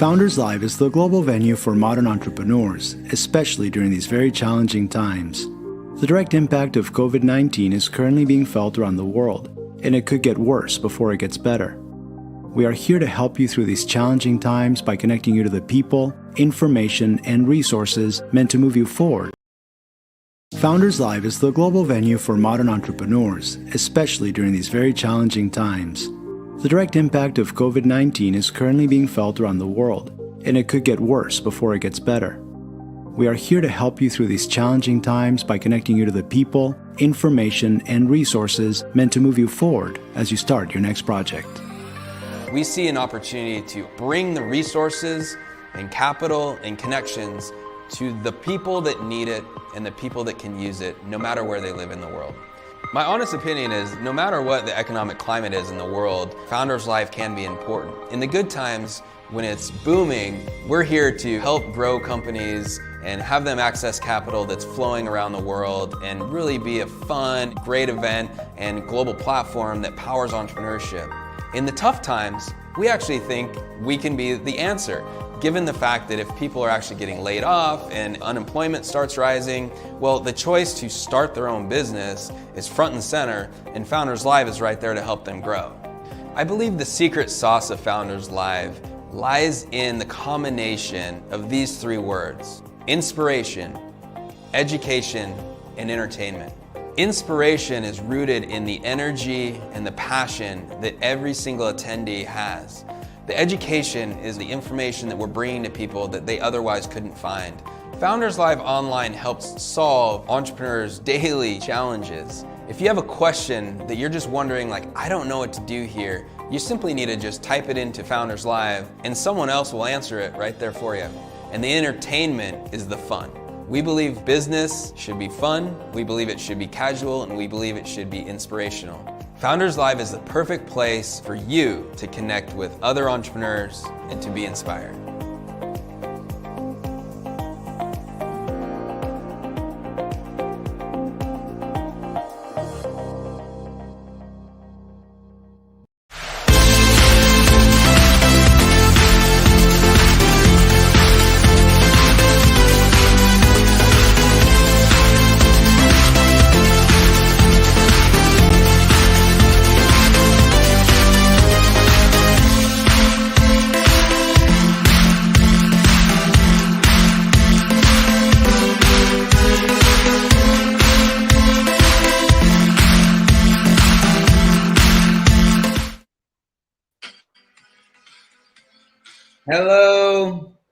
Founders Live is the global venue for modern entrepreneurs, especially during these very challenging times. The direct impact of COVID-19 is currently being felt around the world, and it could get worse before it gets better. We are here to help you through these challenging times by connecting you to the people, information, and resources meant to move you forward. Founders Live is the global venue for modern entrepreneurs, especially during these very challenging times. The direct impact of COVID-19 is currently being felt around the world, and it could get worse before it gets better. We are here to help you through these challenging times by connecting you to the people, information, and resources meant to move you forward as you start your next project. We see an opportunity to bring the resources and capital and connections to the people that need it and the people that can use it, no matter where they live in the world. My honest opinion is, no matter what the economic climate is in the world, Founders Live can be important. In the good times, when it's booming, we're here to help grow companies and have them access capital that's flowing around the world and really be a fun, great event and global platform that powers entrepreneurship. In the tough times, we actually think we can be the answer, given the fact that if people are actually getting laid off and unemployment starts rising, well, the choice to start their own business is front and center, and Founders Live is right there to help them grow. I believe the secret sauce of Founders Live lies in the combination of these three words: inspiration, education, and entertainment. Inspiration is rooted in the energy and the passion that every single attendee has. The education is the information that we're bringing to people that they otherwise couldn't find. Founders Live Online helps solve entrepreneurs' daily challenges. If you have a question that you're just wondering, like, I don't know what to do here, you simply need to just type it into Founders Live and someone else will answer it right there for you. And the entertainment is the fun. We believe business should be fun, we believe it should be casual, and we believe it should be inspirational. Founders Live is the perfect place for you to connect with other entrepreneurs and to be inspired.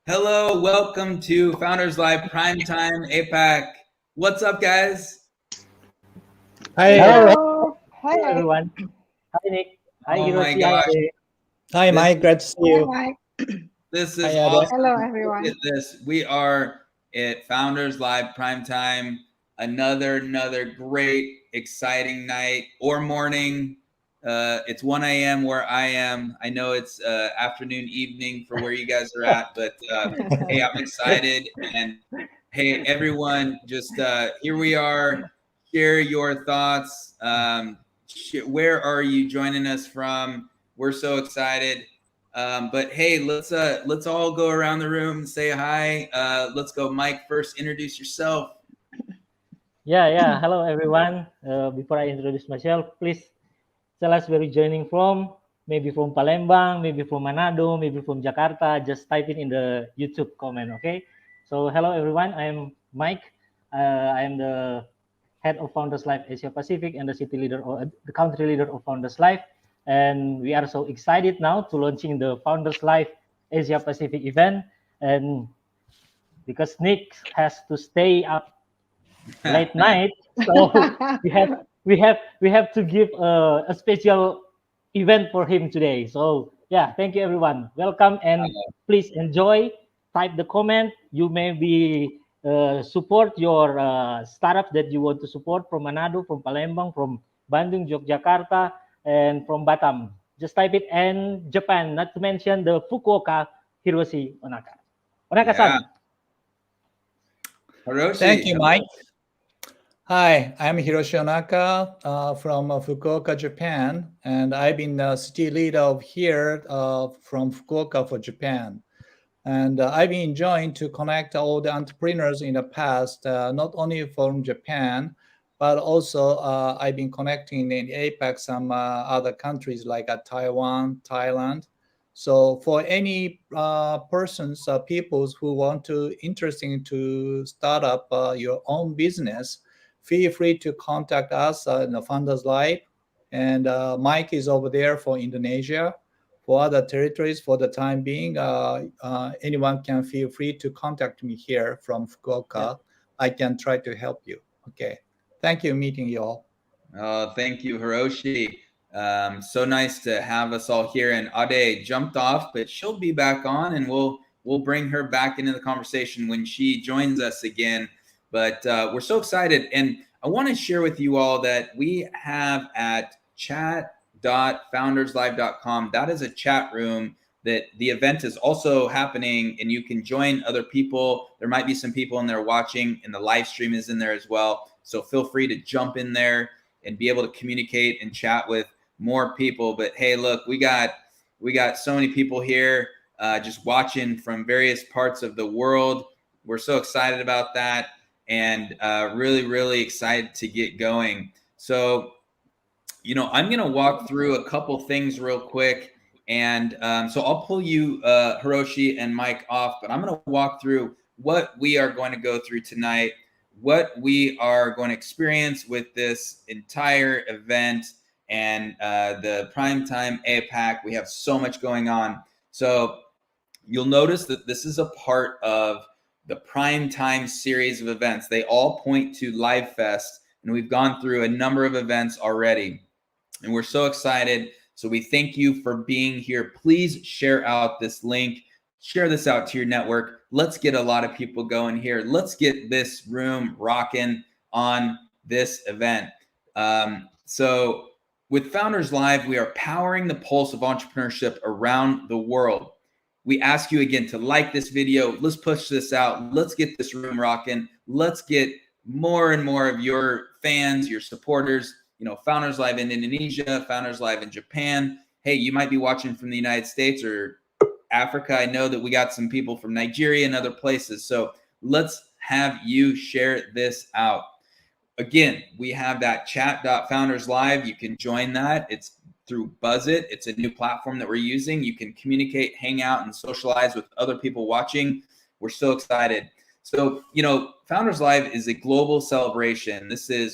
Hello, welcome to Founders Live Primetime APAC. What's up, guys? Hi. Hello. Hi, everyone. Hi, Nick. Hi, Oh my Hiroshi. gosh. Hi, Mike. Glad to see you. Mike. This is Hi, awesome. Hello, everyone. Look at this. We are at Founders Live Primetime. Another great, exciting night or morning. It's 1 a.m. where I am. I know it's afternoon, evening for where you guys are at, but hey, I'm excited. And hey, everyone, just here we are. Share your thoughts. Where are you joining us from? We're so excited. But hey, let's all go around the room and say hi. Let's go, Mike. First, introduce yourself. Yeah. Hello, everyone. Before I introduce myself, please tell us where you're joining from. Maybe from Palembang, maybe from Manado, maybe from Jakarta. Just type it in the YouTube comment, okay? So hello, everyone. I am Mike. I am the head of Founders Live Asia Pacific and the city leader or the country leader of Founders Live. And we are so excited now to launching the Founders Live Asia Pacific event. And because Nick has to stay up late night, so we have to give a special event for him today. So yeah, thank you, everyone. Welcome, and please enjoy. Type the comment. You may be support your startups that you want to support from Manado, from Palembang, from Bandung, Yogyakarta, and from Batam. Just type it, and Japan, not to mention the Fukuoka, Hiroshi, Onaka. Onaka-san. Hiroshi. Thank you, Mike. Hi, I'm Hiroshi Onaka from Fukuoka, Japan, and I've been the city leader of here from Fukuoka for Japan. And I've been enjoying to connect all the entrepreneurs in the past, not only from Japan, but also I've been connecting in APAC some other countries like Taiwan, Thailand. So for any persons, peoples who want to interesting to start up your own business, feel free to contact us in the Founders Live. And Mike is over there for Indonesia. For other territories, for the time being, anyone can feel free to contact me here from Fukuoka. I can try to help you. Okay. Thank you, meeting you all. Thank you, Hiroshi. So nice to have us all here. And Ade jumped off, but she'll be back on, and we'll bring her back into the conversation when she joins us again. But we're so excited, and I want to share with you all that we have at chat.founderslive.com. That is a chat room that the event is also happening, and you can join other people. There might be some people in there watching, and the live stream is in there as well. So feel free to jump in there and be able to communicate and chat with more people. But hey, look, we got so many people here just watching from various parts of the world. We're so excited about that, and really, really excited to get going. So, I'm going to walk through a couple things real quick. And so I'll pull you, Hiroshi and Mike, off, but I'm going to walk through what we are going to go through tonight, what we are going to experience with this entire event, and the Primetime APAC. We have so much going on. So you'll notice that this is a part of the Primetime series of events. They all point to Live Fest, and we've gone through a number of events already. And we're so excited. So we thank you for being here. Please share out this link. Share this out to your network. Let's get a lot of people going here. Let's get this room rocking on this event. So with Founders Live, we are powering the pulse of entrepreneurship around the world. We ask you again to like this video. Let's push this out. Let's get this room rocking. Let's get more and more of your fans, your supporters, Founders Live in Indonesia, Founders Live in Japan. Hey, you might be watching from the United States or Africa. I know that we got some people from Nigeria and other places. So let's have you share this out. Again, we have that chat.founderslive. You can join that. It's through Buzzit. It's a new platform that we're using. You can communicate, hang out, and socialize with other people watching. We're so excited. So, Founders Live is a global celebration.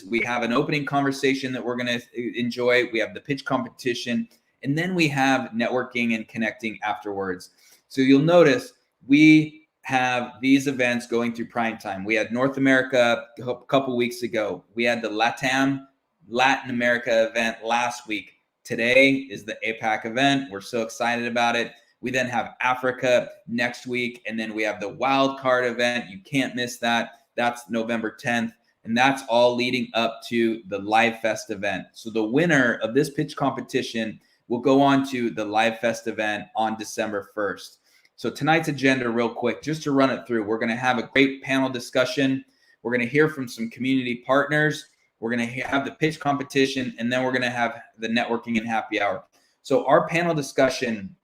We have an opening conversation that we're going to enjoy. We have the pitch competition, and then we have networking and connecting afterwards. So you'll notice we have these events going through prime time. We had North America a couple weeks ago. We had the Latin America event last week. Today is the APAC event. We're so excited about it. We then have Africa next week, and then we have the wild card event. You can't miss that. That's November 10th, and that's all leading up to the Live Fest event. So the winner of this pitch competition will go on to the Live Fest event on December 1st. So tonight's agenda, real quick, just to run it through, we're going to have a great panel discussion. We're going to hear from some community partners. We're going to have the pitch competition, and then we're going to have the networking and happy hour. So our panel discussion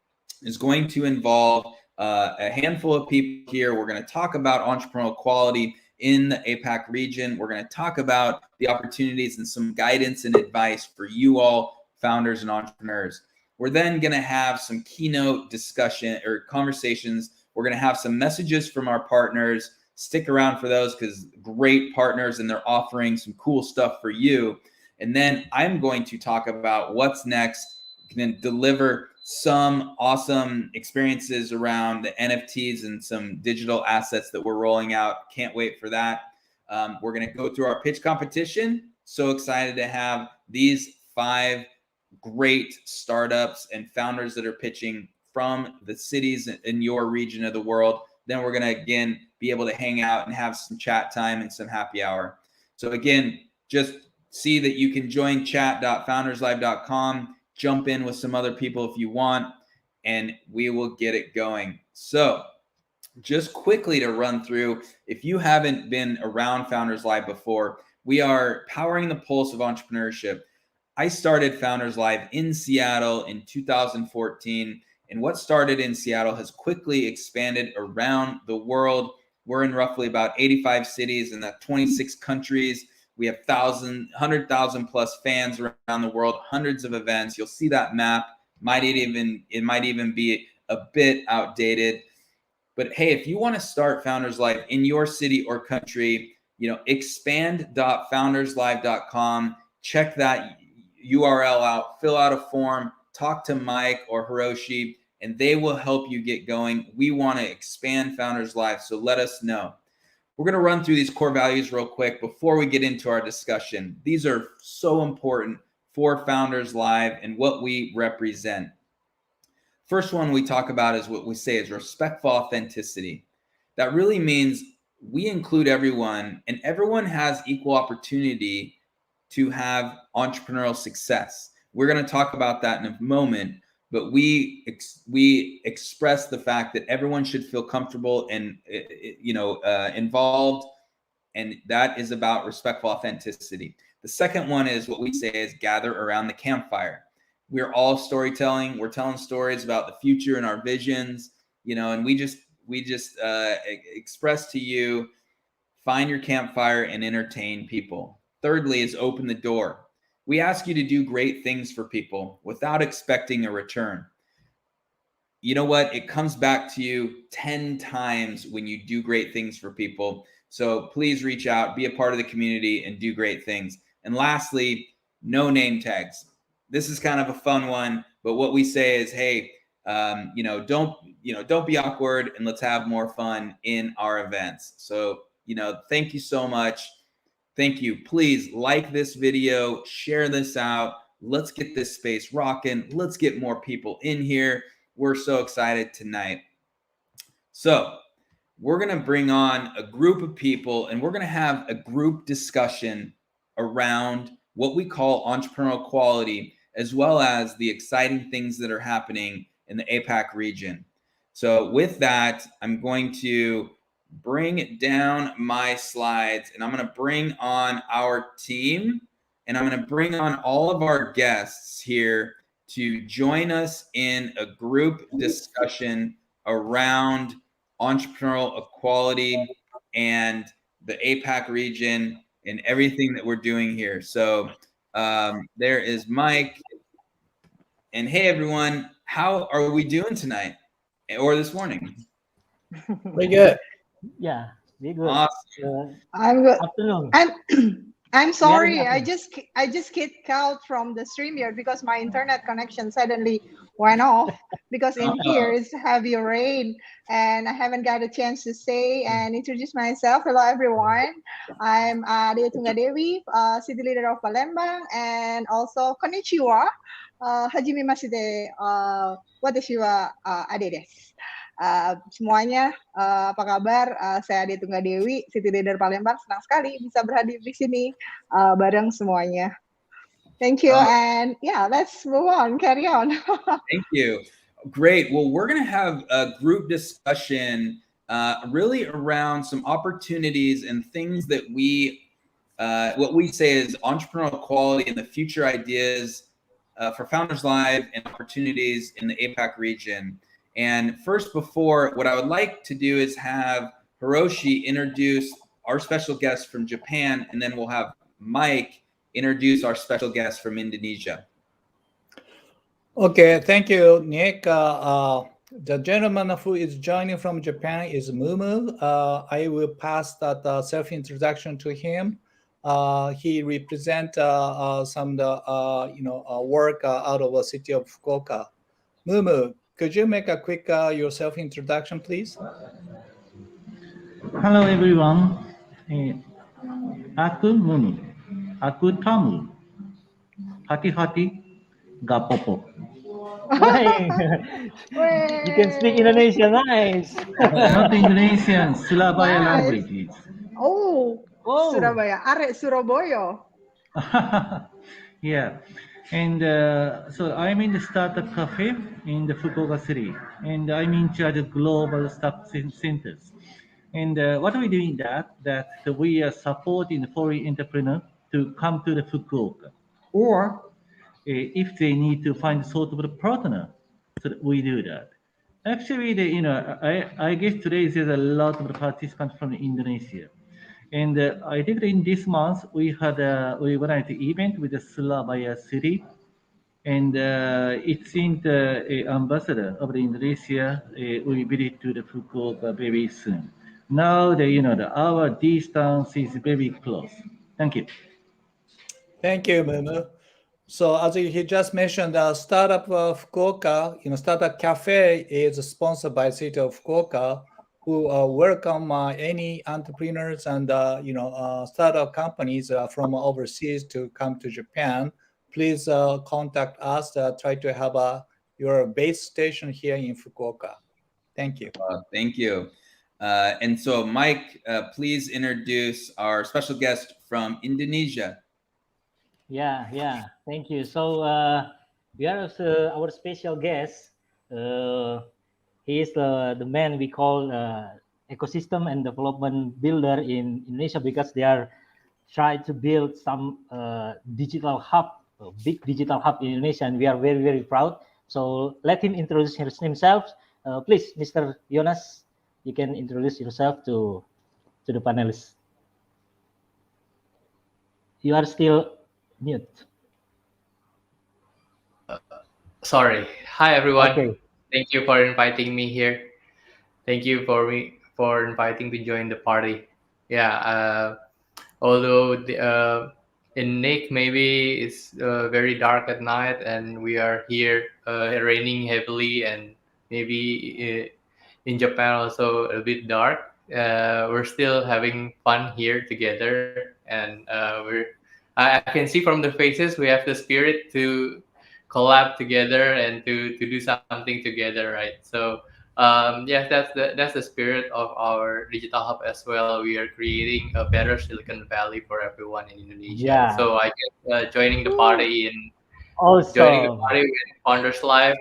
is going to involve a handful of people here. We're going to talk about entrepreneurial quality in the APAC region. We're going to talk about the opportunities and some guidance and advice for you all, founders and entrepreneurs. We're then going to have some keynote discussion or conversations. We're going to have some messages from our partners. Stick around for those, because great partners, and they're offering some cool stuff for you. And then I'm going to talk about what's next, and then deliver some awesome experiences around the NFTs and some digital assets that we're rolling out. Can't wait for that. We're going to go through our pitch competition. So excited to have these 5 great startups and founders that are pitching from the cities in your region of the world. Then we're going to, again, be able to hang out and have some chat time and some happy hour. So again, just see that you can join chat.founderslive.com. Jump in with some other people if you want, and we will get it going. So just quickly to run through, if you haven't been around Founders Live before, we are powering the pulse of entrepreneurship. I started Founders Live in Seattle in 2014, And what started in Seattle has quickly expanded around the world. We're in roughly about 85 cities in 26 countries. We have 100,000 plus fans around the world, hundreds of events. You'll see that map. It might even be a bit outdated. But hey, if you want to start Founders Live in your city or country, expand.founderslive.com. Check that URL out, fill out a form, talk to Mike or Hiroshi, and they will help you get going. We want to expand Founders Live, so let us know. We're going to run through these core values real quick before we get into our discussion. These are so important for Founders Live and what we represent. First one we talk about is what we say is respectful authenticity. That really means we include everyone, and everyone has equal opportunity to have entrepreneurial success. We're going to talk about that in a moment, but we express the fact that everyone should feel comfortable and involved, and that is about respectful authenticity. The second one is what we say is gather around the campfire. We're all storytelling. We're telling stories about the future and our visions, and we just express to you, find your campfire and entertain people. Thirdly is open the door. We ask you to do great things for people without expecting a return. You know what? It comes back to you 10 times when you do great things for people. So please reach out, be a part of the community, and do great things. And lastly, no name tags. This is kind of a fun one, but what we say is, hey, don't be awkward, and let's have more fun in our events. So, thank you so much. Thank you. Please like this video, share this out. Let's get this space rocking. Let's get more people in here. We're so excited tonight. So we're going to bring on a group of people, and we're going to have a group discussion around what we call entrepreneurial quality, as well as the exciting things that are happening in the APAC region. So with that, I'm going to bring down my slides, and I'm going to bring on our team, and I'm going to bring on all of our guests here to join us in a group discussion around entrepreneurial equality and the APAC region and everything that we're doing here. So there is Mike. And hey, everyone, how are we doing tonight or this morning? Very good. Yeah, very good. Awesome. I'm good. Afternoon. I'm sorry. Yeah, I just kicked out from the stream here because my internet connection suddenly went off because in here it's heavy rain and I haven't got a chance to say and introduce myself. Hello, everyone. I'm Tunggadewi, city leader of Palembang, and also konnichiwa. Haji Mimashite, watashi wa ade desu. Semuanya, apa kabar? Saya Ade Tunggadewi, City Leader Palembang. Senang sekali bisa berhadir di sini bareng semuanya. Thank you, and yeah, let's move on, carry on. Thank you. Great. Well, we're going to have a group discussion really around some opportunities and things that what we say is entrepreneurial quality and the future ideas for Founders Live and opportunities in the APAC region. And first, before, what I would like to do is have Hiroshi introduce our special guest from Japan, and then we'll have Mike introduce our special guest from Indonesia. Okay, thank you, Nick. The gentleman who is joining from Japan is Mumu. I will pass that self-introduction to him. He represents some work out of the city of Fukuoka. Mumu, could you make a quick your self-introduction, please? Hello, everyone. Aku Mumu. Aku Tamu. Hati-hati, gapopo. You can speak Indonesian, nice. Not Indonesian, Surabaya language. Oh, Surabaya, Are Surabaya. Yeah, and so I'm in the startup cafe in the Fukuoka city, and I'm in charge of global startup centers. And what are we doing that we are supporting the foreign entrepreneur to come to the Fukuoka, or if they need to find sort of a partner So we do that. Actually, I guess today there's a lot of participants from Indonesia. And I think in this month we organized an event with the Surabaya city, and it seemed a ambassador of the Indonesia will visit to the Fukuoka very soon. Now our distance is very close. Thank you. Thank you, Mumu. So as he just mentioned, Startup Fukuoka, Startup Cafe is sponsored by City of Fukuoka, who welcome any entrepreneurs and startup companies from overseas to come to Japan. Please contact us. Try to have your base station here in Fukuoka. Thank you. Thank you. And so, Mike, please introduce our special guest from Indonesia. Yeah. Thank you. So we are our special guest. He is the man we call ecosystem and development builder in Indonesia, because they are trying to build some digital hub, big digital hub in Indonesia, and we are very, very proud. So let him introduce himself. Please, Mr. Jonas, you can introduce yourself to the panelists. You are still mute. Sorry. Hi, everyone. Okay. Thank you for inviting me here. Thank you for inviting to join the party. Yeah. Although in Nick maybe it's very dark at night, and we are here raining heavily, and maybe in Japan also a bit dark. We're still having fun here together, and I can see from the faces we have the spirit to collab together and to do something together, right? So yes, that's the spirit of our digital hub as well. We are creating a better Silicon Valley for everyone in Indonesia. Yeah. So I guess joining the party in Awesome. joining the party with Founders Live,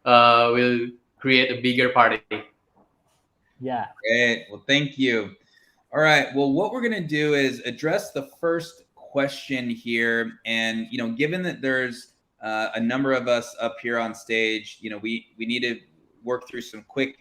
will create a bigger party. Yeah. Great. Well, thank you. All right. Well, what we're going to do is address the first question here. And, given that there's a number of us up here on stage, we need to work through some quick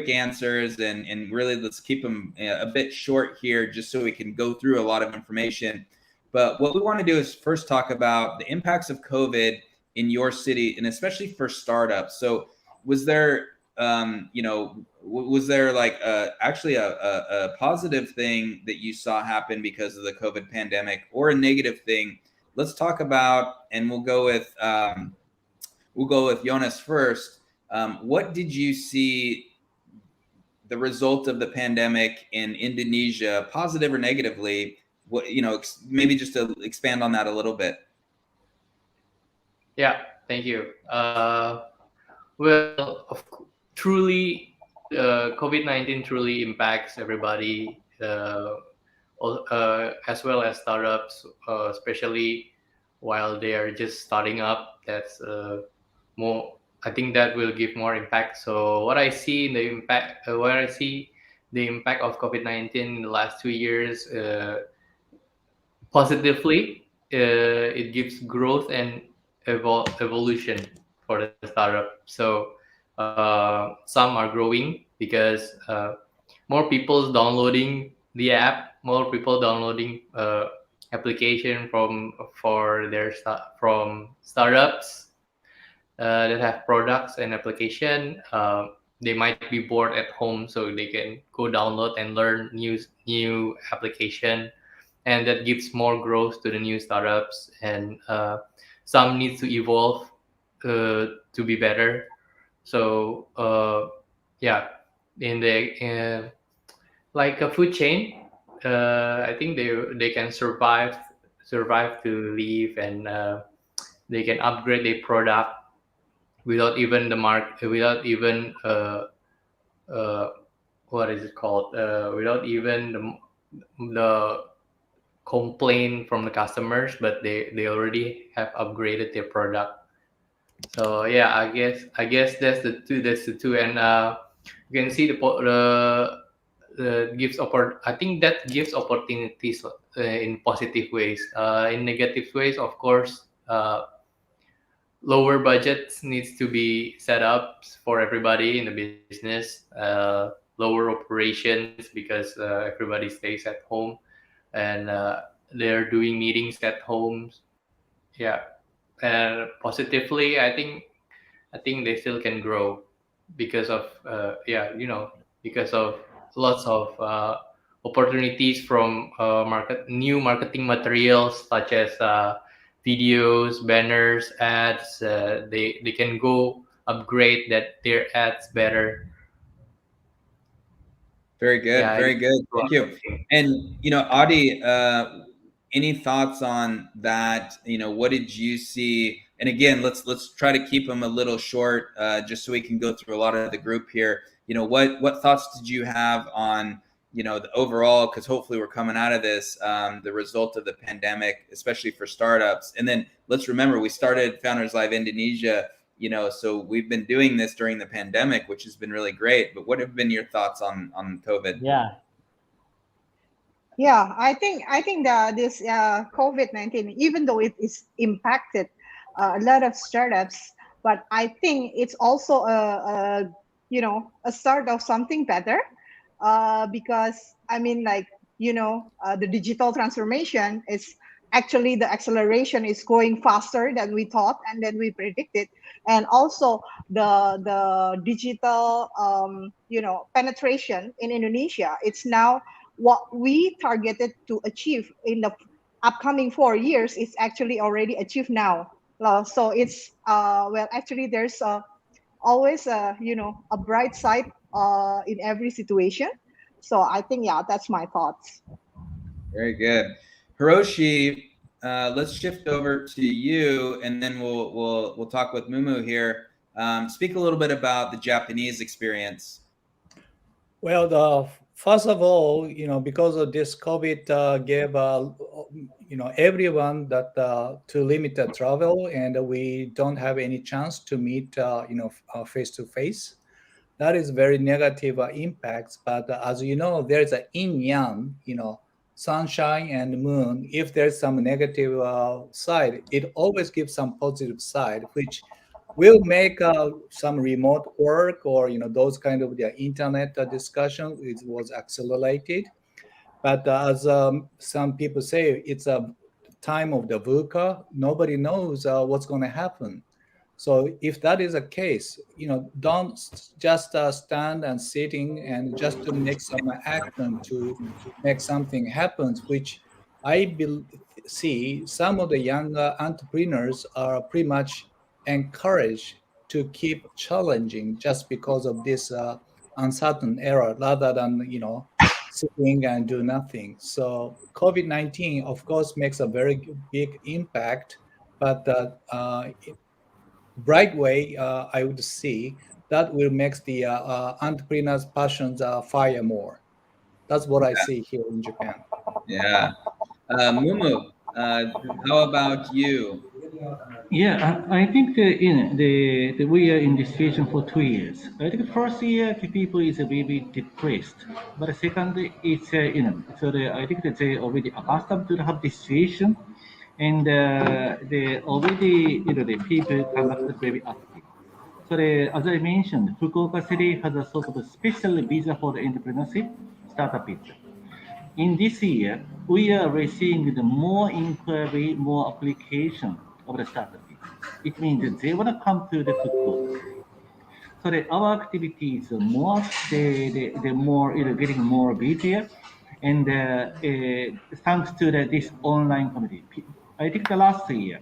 answers, and really let's keep them a bit short here, just so we can go through a lot of information. But what we want to do is first talk about the impacts of COVID in your city, and especially for startups. So was there was there like actually a positive thing that you saw happen because of the COVID pandemic, or a negative thing? Let's talk about, and we'll go with Jonas first. What did you see the result of the pandemic in Indonesia, positive or negatively? What, maybe just to expand on that a little bit. Yeah, thank you. Well, truly, COVID-19 truly impacts everybody, as well as startups, especially while they are just starting up. That's more. I think that will give more impact. So what I see the impact of COVID-19 in the last 2 years, positively, it gives growth and evolution for the startup. So some are growing because more people downloading the app, more people downloading application from startups that have products and application. They might be bored at home, so they can go download and learn new application, and that gives more growth to the new startups. And some need to evolve to be better. So in the like a food chain, I think they can survive to live, and they can upgrade their product without even what is it called? Without even the complaint from the customers, but they already have upgraded their product. So yeah, I guess that's the two, and you can see the gives I think that gives opportunities in positive ways. In negative ways, of course, lower budgets needs to be set up for everybody in the business. Lower operations because everybody stays at home and they're doing meetings at home. Yeah, and positively, I think they still can grow because of because of lots of opportunities from new marketing materials such as videos, banners, ads. They can go upgrade their ads better. Very good. Yeah, Very good. Thank you. And, Adi, any thoughts on that? What did you see? And again, let's try to keep them a little short, just so we can go through a lot of the group here. What thoughts did you have on, the overall, because hopefully we're coming out of this, the result of the pandemic, especially for startups. And then let's remember, we started Founders Live Indonesia, so we've been doing this during the pandemic, which has been really great. But what have been your thoughts on COVID? Yeah, I think that this COVID-19, even though it is impacted a lot of startups, but I think it's also a start of something better, because the digital transformation is actually, the acceleration is going faster than we thought and than we predicted, and also the digital penetration in Indonesia, it's now what we targeted to achieve in the upcoming 4 years is actually already achieved now. So it's actually there's always a bright side in every situation. So I think, that's my thoughts. Very good. Hiroshi, let's shift over to you, and then we'll talk with Mumu here. Speak a little bit about the Japanese experience. Well, first of all, because of this COVID gave everyone that to limit the travel, and we don't have any chance to meet face to face. That is very negative impacts. But as you know, there's a yin yang, sunshine and moon. If there's some negative side, it always gives some positive side, which will make some remote work or those kind of the internet discussion. It was accelerated, but as some people say, it's a time of the VUCA. Nobody knows what's going to happen. So if that is the case, don't just stand and sitting and just to make some action to make something happen, which I see some of the young entrepreneurs are pretty much encouraged to keep challenging just because of this uncertain era rather than sitting and do nothing. So COVID-19 of course makes a very big impact, but bright way I would see that will make the entrepreneurs passions fire more. That's what I see here in Japan. Yeah. Mumu, how about you? Yeah, I think the we are in this situation for 2 years. I think the first year the people is a bit depressed, but the second it's I think that they already accustomed to have this situation, and they already the people come back very active. So as I mentioned, Fukuoka City has a sort of a special visa for the entrepreneurship startup visa. In this year, we are receiving the more inquiry, more application of the startup. It means that they want to come to the Fukuoka. So our activity is more, the more, getting more busier, and thanks to this online community. I think the last year,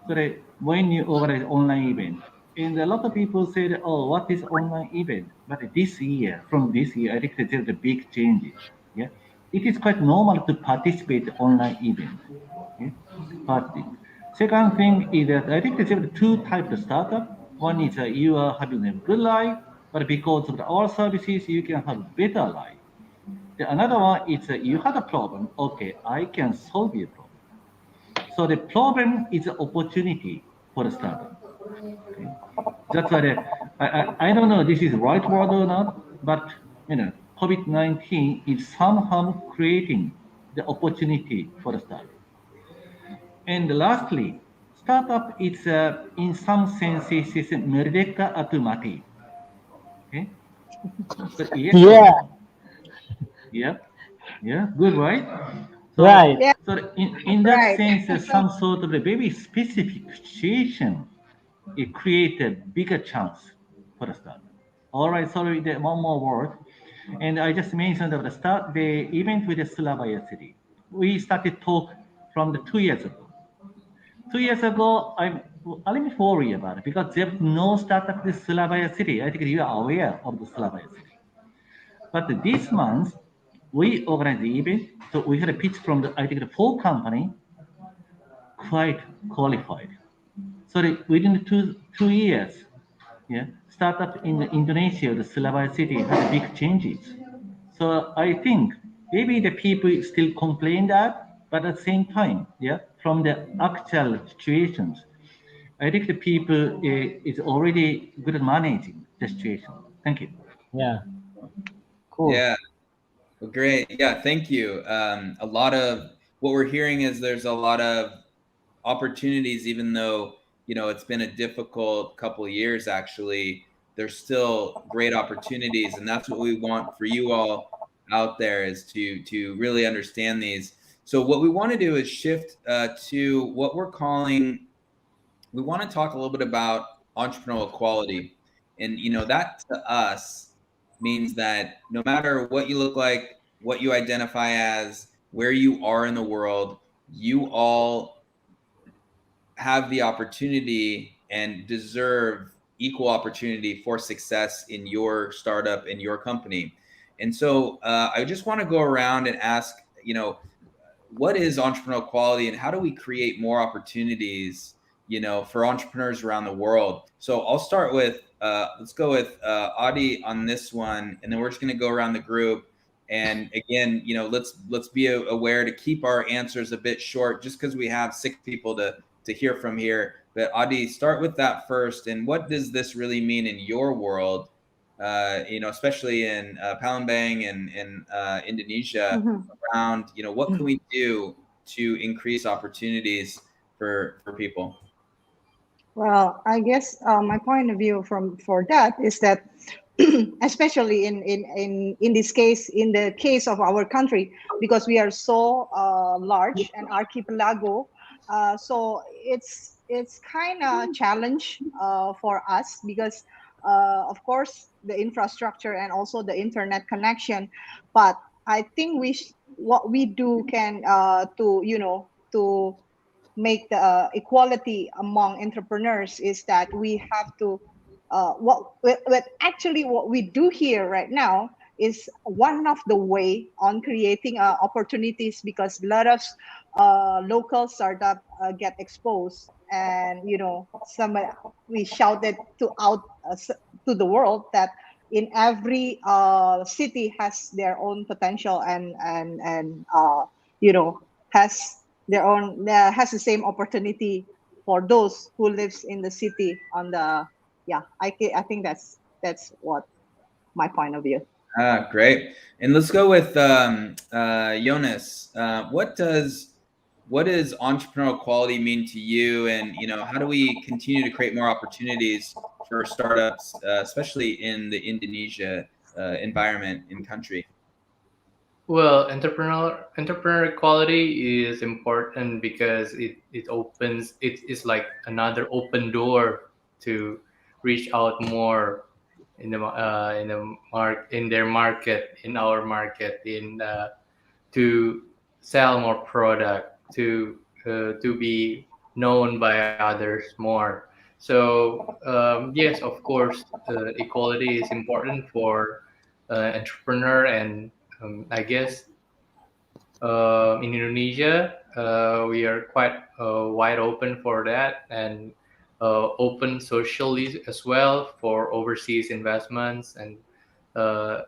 so when you organize online event, and a lot of people said, "Oh, what is online event?" But from this year, I think that there's a big changes. Yeah, it is quite normal to participate online event. Yeah? Second thing is that I think there are two types of startup. One is you are having a good life, but because of our services, you can have better life. The another one is you had a problem. Okay, I can solve your problem. So the problem is an opportunity for the startup. Okay? That's why I don't know this is the right word or not, but COVID-19 is somehow creating the opportunity for the startup. And lastly, startup is in some senses is merdeka atau mati. Okay, but yes or Yeah, no? Yeah, yeah, good, right? right. Yeah, So in that right. sense, some sort of a very specific situation, it creates a bigger chance for the startup. All right, sorry, one more word. And I just mentioned at the start, the event with the Surabaya city. We started talk from the 2 years ago. 2 years ago, I'm a little bit worried about it because there's no startup in Surabaya city. I think you are aware of the Surabaya city. But this month, we organized the event. So we had a pitch from the, I think the 4 company quite qualified. So within two years, yeah, startup in Indonesia, the Surabaya city had big changes. So I think maybe the people still complain that, but at the same time, yeah, from the actual situations, I think the people is already good at managing the situation. Thank you. Yeah, cool. Yeah. Well, great. Yeah, thank you. A lot of what we're hearing is there's a lot of opportunities, even though it's been a difficult couple of years. Actually, there's still great opportunities, and that's what we want for you all out there is to really understand these. So what we want to do is shift to what we're calling. We want to talk a little bit about entrepreneurial quality, and that to us means that no matter what you look like, what you identify as, where you are in the world, you all have the opportunity and deserve equal opportunity for success in your startup, in your company. And so I just want to go around and ask, what is entrepreneurial quality and how do we create more opportunities, for entrepreneurs around the world? So I'll start with, let's go with Adi on this one, and then we're just going to go around the group. And again, let's be aware to keep our answers a bit short, just because we have 6 people to hear from here. But Adi, start with that first. And what does this really mean in your world? Especially in Palembang and in Indonesia, Mhm. around what can we do to increase opportunities for people? Well, I guess my point of view for that is that, especially in this case, in the case of our country, because we are so large and archipelago, so it's kind of challenge for us because, of course, the infrastructure and also the internet connection. But I think what we do can to to make the equality among entrepreneurs is that we have to actually what we do here right now is one of the way on creating opportunities, because a lot of local startup get exposed, and some we shouted to the world that in every city has their own potential, and has their own has the same opportunity for those who lives in the city on the yeah. I think that's what my point of view. Great. And let's go with Jonas. What does entrepreneurial quality mean to you? And how do we continue to create more opportunities for startups, especially in the Indonesia environment in country? Well, entrepreneur quality is important because it opens it's like another open door to reach out more in their market, in our market, in to sell more product, to be known by others more. So yes, of course, equality is important for entrepreneur, and I guess in Indonesia we are quite wide open for that, and open socially as well for overseas investments uh,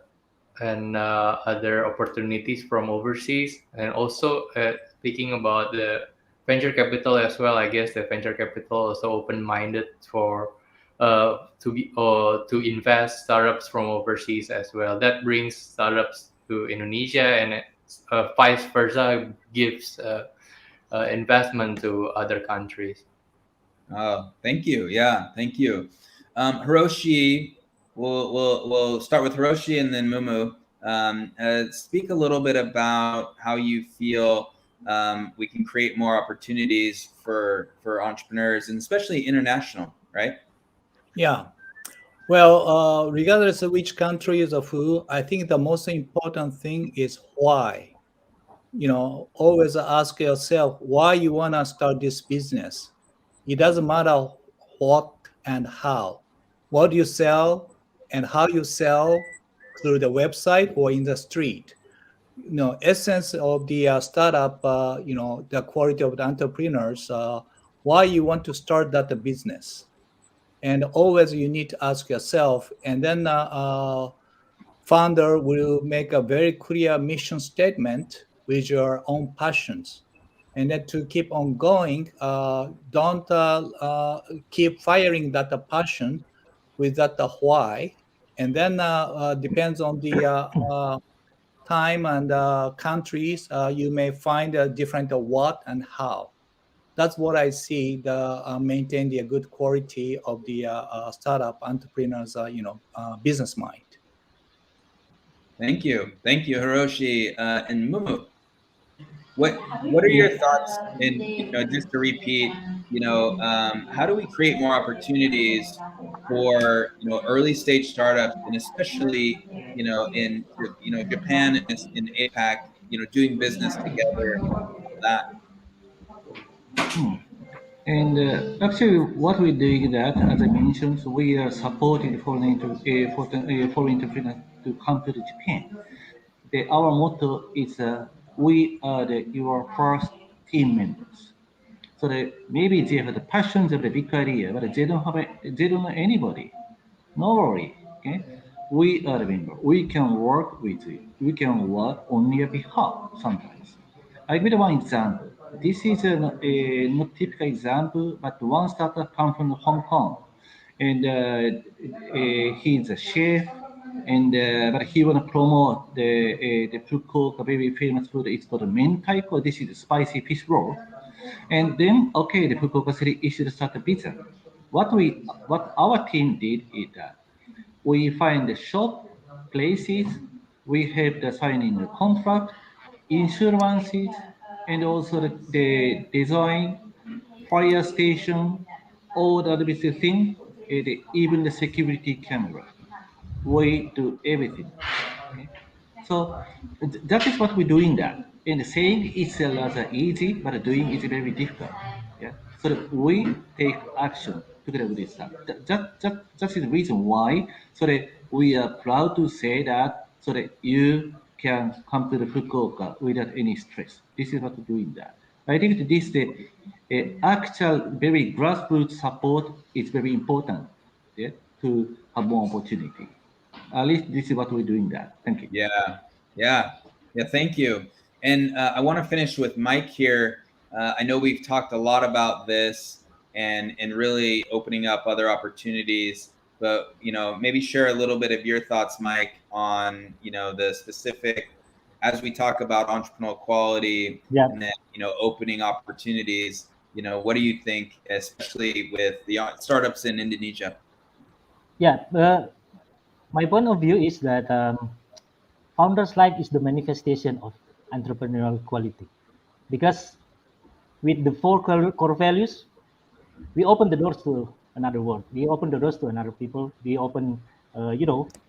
and other opportunities from overseas. And also speaking about the venture capital as well, I guess the venture capital also open-minded for to invest startups from overseas as well. That brings startups to Indonesia, and vice versa gives investment to other countries. Oh, thank you. Yeah, thank you. Hiroshi, we'll start with Hiroshi and then Mumu. Speak a little bit about how you feel we can create more opportunities for entrepreneurs and especially international, right? Yeah. Well, regardless of which country is of who, I think the most important thing is why. Always ask yourself why you want to start this business. It doesn't matter what and how. What you sell and how you sell through the website or in the street. Essence of the startup, the quality of the entrepreneurs, why you want to start that business. And always you need to ask yourself, and then founder will make a very clear mission statement with your own passions, and then to keep on going, don't keep firing that passion with that why, and then depends on the time and countries, you may find a different what and how. That's what I see, the maintain the good quality of the startup entrepreneurs business mind. Thank you, Hiroshi and Mumu. What are your thoughts? And just to repeat, how do we create more opportunities for early stage startups, and especially in Japan and in APAC, doing business together. That And actually, what we're doing that, as I mentioned, we are supporting foreign entrepreneurs to come to Japan. Our motto is we are your first team members. So that maybe they have the passions of the big idea, but they don't know anybody. No worry. Okay, we are the member. We can work with you. We can work on your behalf sometimes. I give you one example. This is a not typical example, but one startup come from Hong Kong, and he's a chef, and but he want to promote the Fukuoka very famous food. It's called mentaiko. This is a spicy fish roll. And then, okay, the Fukuoka city issued start a pizza. What our team did is that we find the shop, places, we have the signing the contract, insurances, and also the design, fire station, all the other business thing, and even the security camera. We do everything. Okay? So that is what we're doing that. And saying it's rather easy, but doing is very difficult. Yeah. So that we take action together with this stuff. That is the reason why. So that we are proud to say that, so that you can come to the Fukuoka without any stress. This is what we're doing that. I think that this the actual very grassroots support is very important. Yeah, to have more opportunity. At least this is what we're doing that. Thank you. yeah. Thank you. And I want to finish with Mike here. I know we've talked a lot about this and really opening up other opportunities, but maybe share a little bit of your thoughts, Mike, on the specific as we talk about entrepreneurial quality Yeah. and then opening opportunities. What do you think, especially with the startups in Indonesia? Yeah. My point of view is that founder's life is the manifestation of entrepreneurial quality, because with the four core values, we open the doors to another world. We open the doors to another people. We open,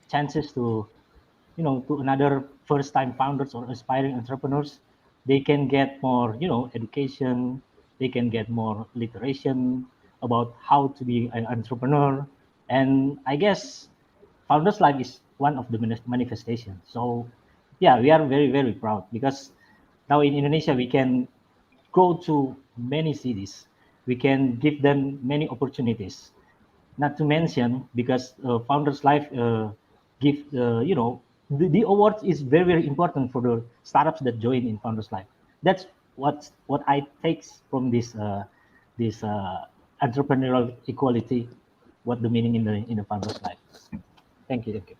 chances to, to another first-time founders or aspiring entrepreneurs. They can get more, education. They can get more literation about how to be an entrepreneur. And I guess Founders Life is one of the manifestations. So, yeah, we are very, very proud because now in Indonesia we can go to many cities. We can give them many opportunities. Not to mention because Founders Life give the awards is very, very important for the startups that join in Founders Life. That's what I takes from this entrepreneurial equality. What the meaning in the Founders Life. Thank you. Thank you.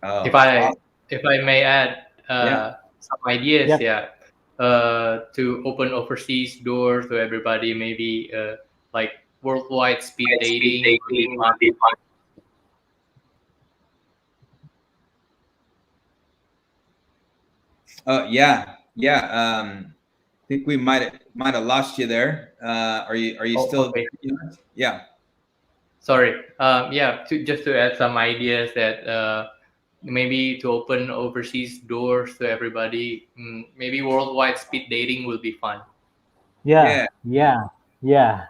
Oh, If I awesome. if I may add some ideas, Yep. to open overseas doors to everybody, maybe like worldwide speed dating would be fun. Yeah. I think we might have lost you there. Are you still? Okay. Yeah. Sorry. Yeah. Just to add some ideas that maybe to open overseas doors to everybody. Maybe worldwide speed dating will be fun. Yeah. Right? Yeah. Yeah.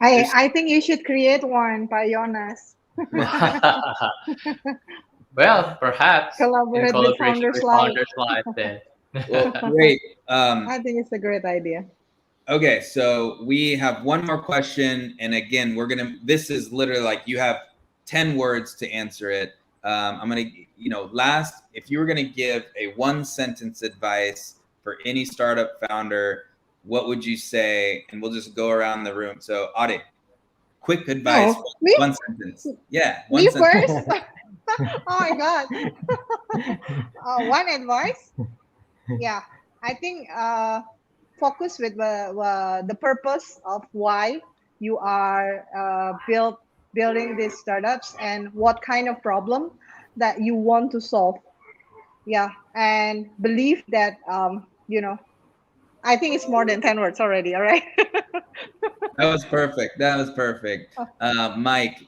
I think you should create one, Pa Jonas. Well, perhaps in Collaborate with collaboration Founders with Live. Founders Live then. Well, great. I think it's a great idea. Okay, so we have one more question, and again, this is literally like you have 10 words to answer it. I'm gonna, if you were gonna give a 1-sentence advice for any startup founder, what would you say? And we'll just go around the room. So, Ade, quick advice, me? 1 sentence. Yeah, Me 1 sentence. first? Oh my God. One advice? Yeah, I think focus with the purpose of why you are building these startups and what kind of problem that you want to solve. Yeah, and believe that, I think it's more than 10 words already, all right? That was perfect. Mike,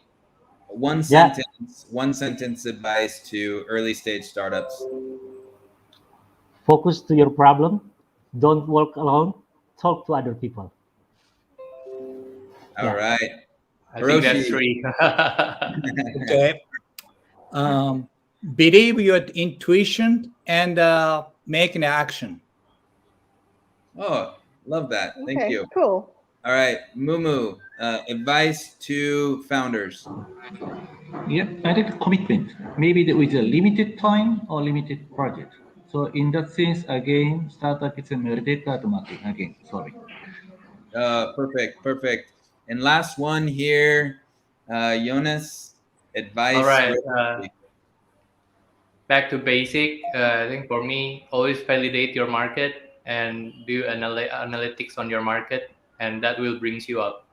one Yeah. sentence advice to early stage startups. Focus to your problem. Don't work alone. Talk to other people. All right. I think that's 3. Okay. Believe your intuition and make an action. Oh, love that. Thank Okay, you. cool. All right, Mumu, advice to founders. Yeah, I think commitment. Maybe with a limited time or limited project. So in that sense, again, startup is a merdeka to mati. Again, sorry. Perfect. And last one here, Jonas, advice. All right. Back to basic. I think for me, always validate your market and do analytics on your market, and that will brings you up.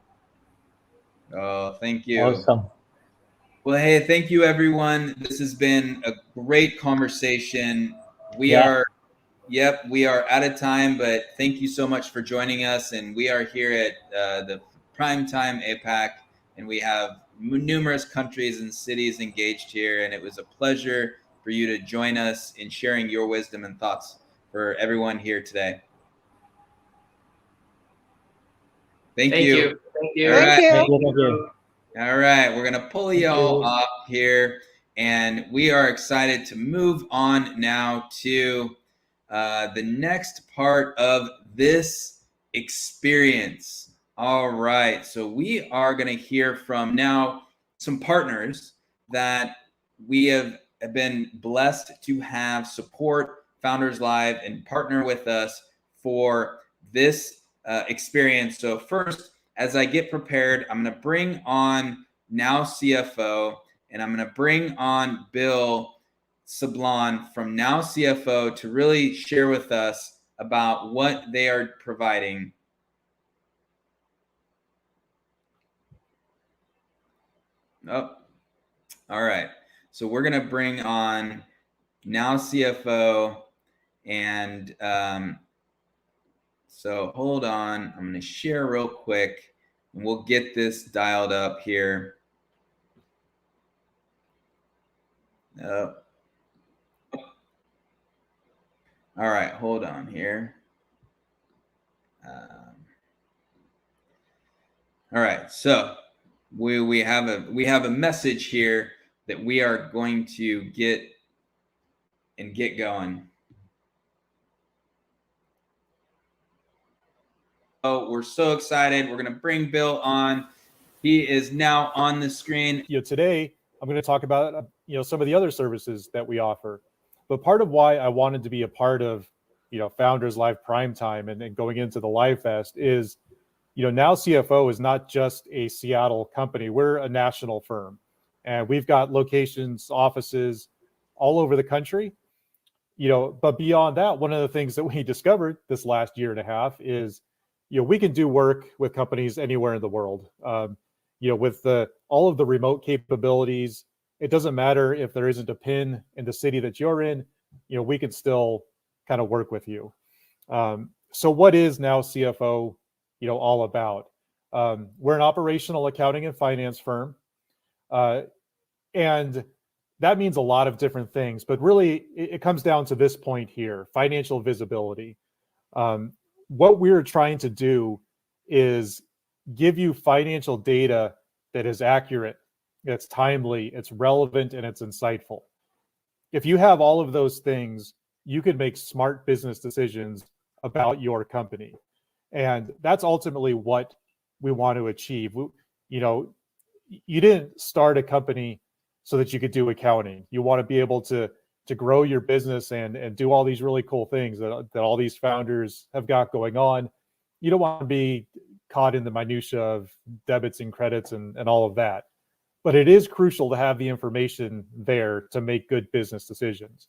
Oh, thank you. Awesome. Well, hey, thank you, everyone. This has been a great conversation. We are out of time, but thank you so much for joining us. And we are here at the Primetime APAC, and we have numerous countries and cities engaged here. And it was a pleasure for you to join us in sharing your wisdom and thoughts for everyone here today. Thank you. Thank you. All right. Thank you. Thank you. All right, we're gonna pull you all up here, and we are excited to move on now to the next part of this experience. All right, so we are gonna hear from now some partners that we have been blessed to have support Founders Live and partner with us for this experience. So first, as I get prepared, I'm going to bring on now CFO, and I'm going to bring on Bill Sablon from now CFO to really share with us about what they are providing. Oh, all right. So we're going to bring on now CFO, and so hold on. I'm going to share real quick, and we'll get this dialed up here. All right, hold on here. All right, so we have a message here that we are going to get going. Oh, we're so excited. We're going to bring Bill on. He is now on the screen. Today I'm going to talk about some of the other services that we offer. But part of why I wanted to be a part of Founders Live Primetime and going into the Live Fest is now CFO is not just a Seattle company. We're a national firm, and we've got locations, offices all over the country. But beyond that, one of the things that we discovered this last year and a half is we can do work with companies anywhere in the world. With all of the remote capabilities, it doesn't matter if there isn't a pin in the city that you're in, we can still kind of work with you. So what is Now CFO, all about? We're an operational accounting and finance firm. And that means a lot of different things, but really it comes down to this point here, financial visibility. What we're trying to do is give you financial data that is accurate, it's timely, it's relevant, and it's insightful. If you have all of those things, you can make smart business decisions about your company. And that's ultimately what we want to achieve. You didn't start a company so that you could do accounting. You want to be able to grow your business and do all these really cool things that all these founders have got going on. You don't want to be caught in the minutia of debits and credits and all of that. But it is crucial to have the information there to make good business decisions.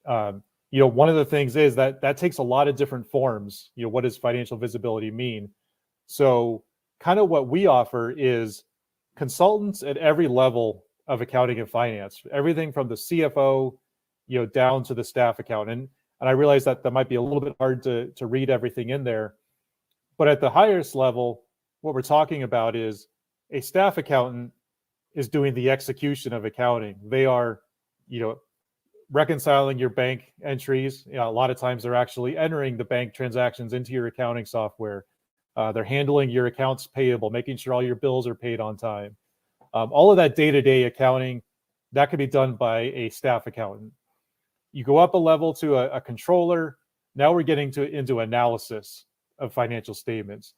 One of the things is that takes a lot of different forms. What does financial visibility mean? So kind of what we offer is consultants at every level of accounting and finance, everything from the CFO, down to the staff accountant. And I realize that might be a little bit hard to read everything in there. But at the highest level, what we're talking about is a staff accountant is doing the execution of accounting. They are, reconciling your bank entries. A lot of times they're actually entering the bank transactions into your accounting software. They're handling your accounts payable, making sure all your bills are paid on time. All of that day-to-day accounting, that can be done by a staff accountant. You go up a level to a controller. Now we're getting into analysis of financial statements.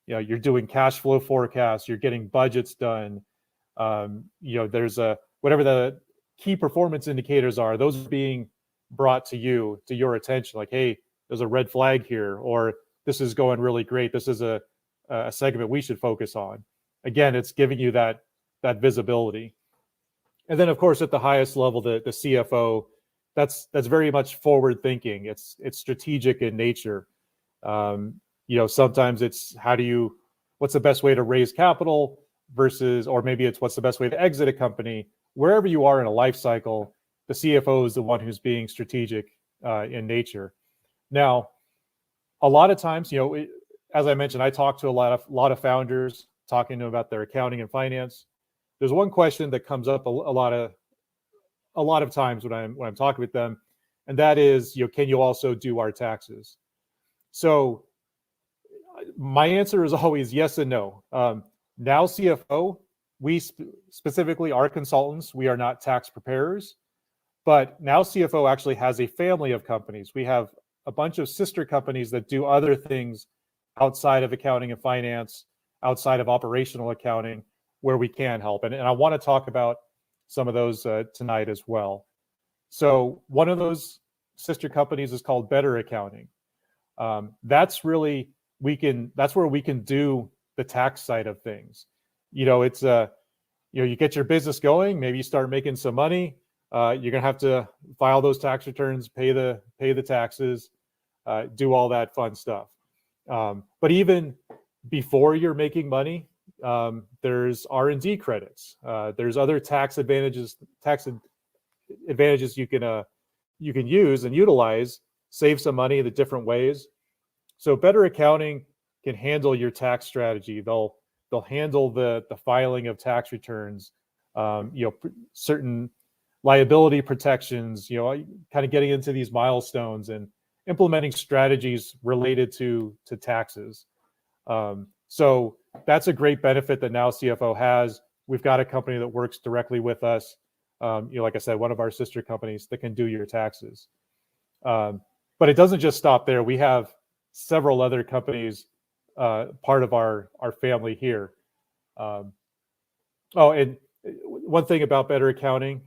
You're doing cash flow forecasts. You're getting budgets done. There's whatever the key performance indicators are, those are being brought to your attention. Like, hey, there's a red flag here, or this is going really great. This is a segment we should focus on. Again, it's giving you that visibility. And then, of course, at the highest level, the CFO, that's very much forward thinking. It's strategic in nature. Sometimes it's what's the best way to raise capital versus, or maybe it's what's the best way to exit a company. Wherever you are in a life cycle, the CFO is the one who's being strategic in nature. Now, a lot of times, as I mentioned, I talk to a lot of founders, talking to them about their accounting and finance. There's one question that comes up a lot of times when I'm talking with them, and that is, can you also do our taxes? So my answer is always yes and no. Now CFO, we specifically are consultants. We are not tax preparers, but Now CFO actually has a family of companies. We have a bunch of sister companies that do other things outside of accounting and finance, outside of operational accounting, where we can help. And I want to talk about some of those tonight as well. So one of those sister companies is called Better Accounting. That's where we can do the tax side of things. It's you get your business going, maybe you start making some money. You're gonna have to file those tax returns, pay the taxes, do all that fun stuff. But even before you're making money, there's R&D credits. There's other tax advantages you can use and utilize, save some money in the different ways. So Better Accounting can handle your tax strategy. They'll handle the filing of tax returns, certain liability protections, kind of getting into these milestones and implementing strategies related to taxes. So that's a great benefit that Now CFO has. We've got a company that works directly with us. Like I said, one of our sister companies that can do your taxes. But it doesn't just stop there. We have several other companies part of our family here. And one thing about Better Accounting,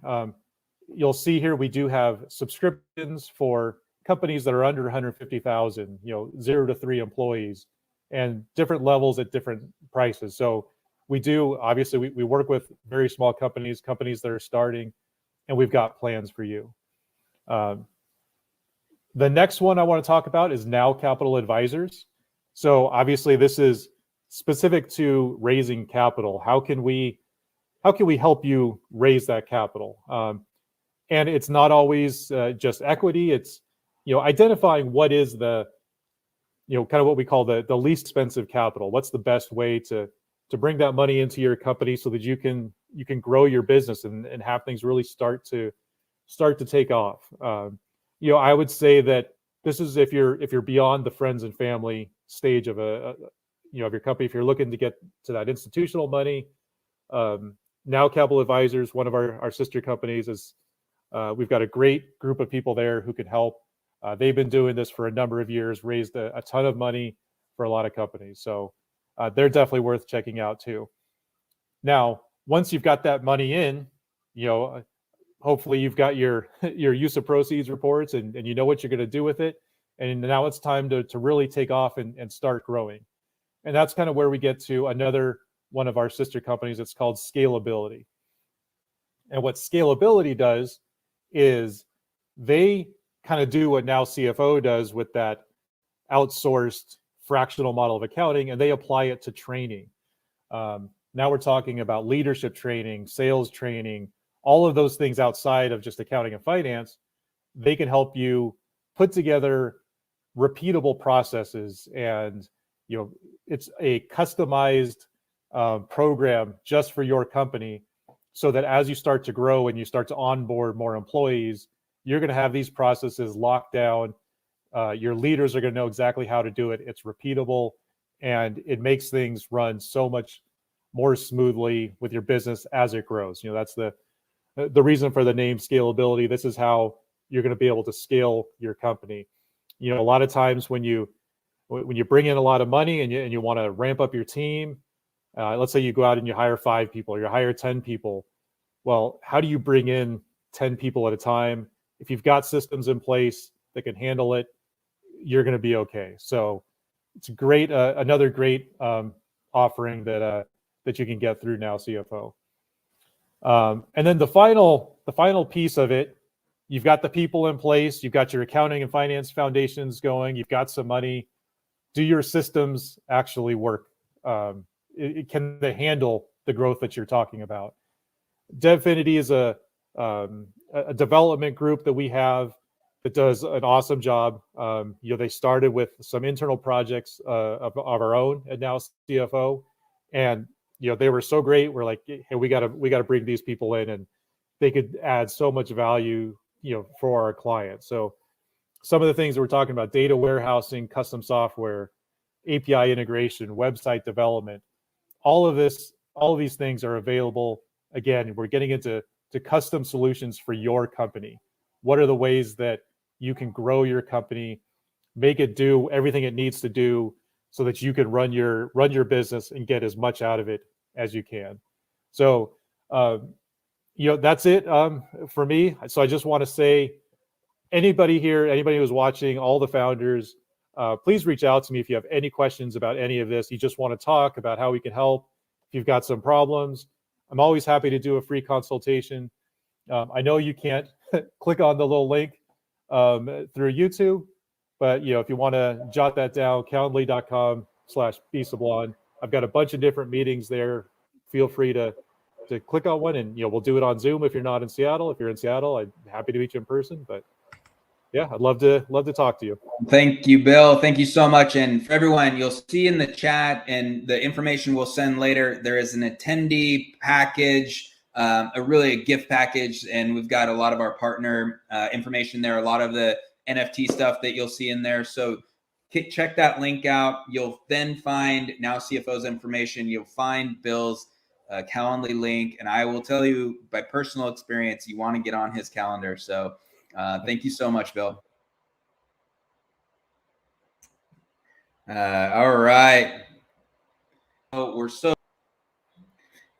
you'll see here we do have subscriptions for companies that are under 150,000, 0 to 3 employees, and different levels at different prices. So we do, obviously, we work with very small companies that are starting, and we've got plans for you. The next one I want to talk about is Now Capital Advisors. So obviously this is specific to raising capital. How can we help you raise that capital? And it's not always just equity. It's, identifying what is the, kind of what we call the least expensive capital. What's the best way to bring that money into your company so that you can grow your business and have things really start to take off. I would say that this is if you're beyond the friends and family stage of of your company. If you're looking to get to that institutional money, Now Capital Advisors, one of our sister companies, is we've got a great group of people there who can help. They've been doing this for a number of years, raised a ton of money for a lot of companies. So they're definitely worth checking out too. Now, once you've got that money in, hopefully you've got your use of proceeds reports and you know what you're going to do with it. And now it's time to really take off and start growing. And that's kind of where we get to another one of our sister companies. It's called Scalability. And what Scalability does is they kind of do what Now CFO does with that outsourced fractional model of accounting, and they apply it to training. Now we're talking about leadership training, sales training, all of those things outside of just accounting and finance. They can help you put together repeatable processes, and it's a customized program just for your company, so that as you start to grow and you start to onboard more employees, you're going to have these processes locked down. Your leaders are going to know exactly how to do it. It's repeatable, and it makes things run so much more smoothly with your business as it grows. That's the reason for the name Scalability. This is how you're going to be able to scale your company. A lot of times when you bring in a lot of money and you want to ramp up your team, let's say you go out and you hire 5 people or you hire 10 people. Well, how do you bring in 10 people at a time? If you've got systems in place that can handle it, you're going to be okay. So it's great, another great offering that you can get through Now CFO. And then the final piece of it, you've got the people in place, you've got your accounting and finance foundations going, you've got some money. Do your systems actually work? Can they handle the growth that you're talking about? DevFinity is a development group that we have that does an awesome job. They started with some internal projects of our own at Now CFO, and they were so great. We're like, hey, we gotta bring these people in, and they could add so much value, for our clients. So some of the things that we're talking about: data warehousing, custom software, API integration, website development, all of these things are available. Again, we're getting into custom solutions for your company. What are the ways that you can grow your company, make it do everything it needs to do, so that you can run your business and get as much out of it as you can? So, that's it for me. So I just want to say, anybody who's watching, all the founders, please reach out to me if you have any questions about any of this. You just want to talk about how we can help. If you've got some problems, I'm always happy to do a free consultation. I know you can't click on the little link through YouTube, but if you want to jot that down, calendly.com/bsublon. I've got a bunch of different meetings there. Feel free to click on one, and we'll do it on Zoom if you're not in Seattle. If you're in Seattle, I'm happy to meet you in person. But yeah, I'd love to talk to you. Thank you, Bill. Thank you so much. And for everyone, you'll see in the chat and the information we'll send later, there is an attendee package, a gift package. And we've got a lot of our partner information there, a lot of the NFT stuff that you'll see in there. So check that link out. You'll then find Now CFO's information. You'll find Bill's Calendly link. And I will tell you by personal experience, you want to get on his calendar. So thank you so much, Bill. All right.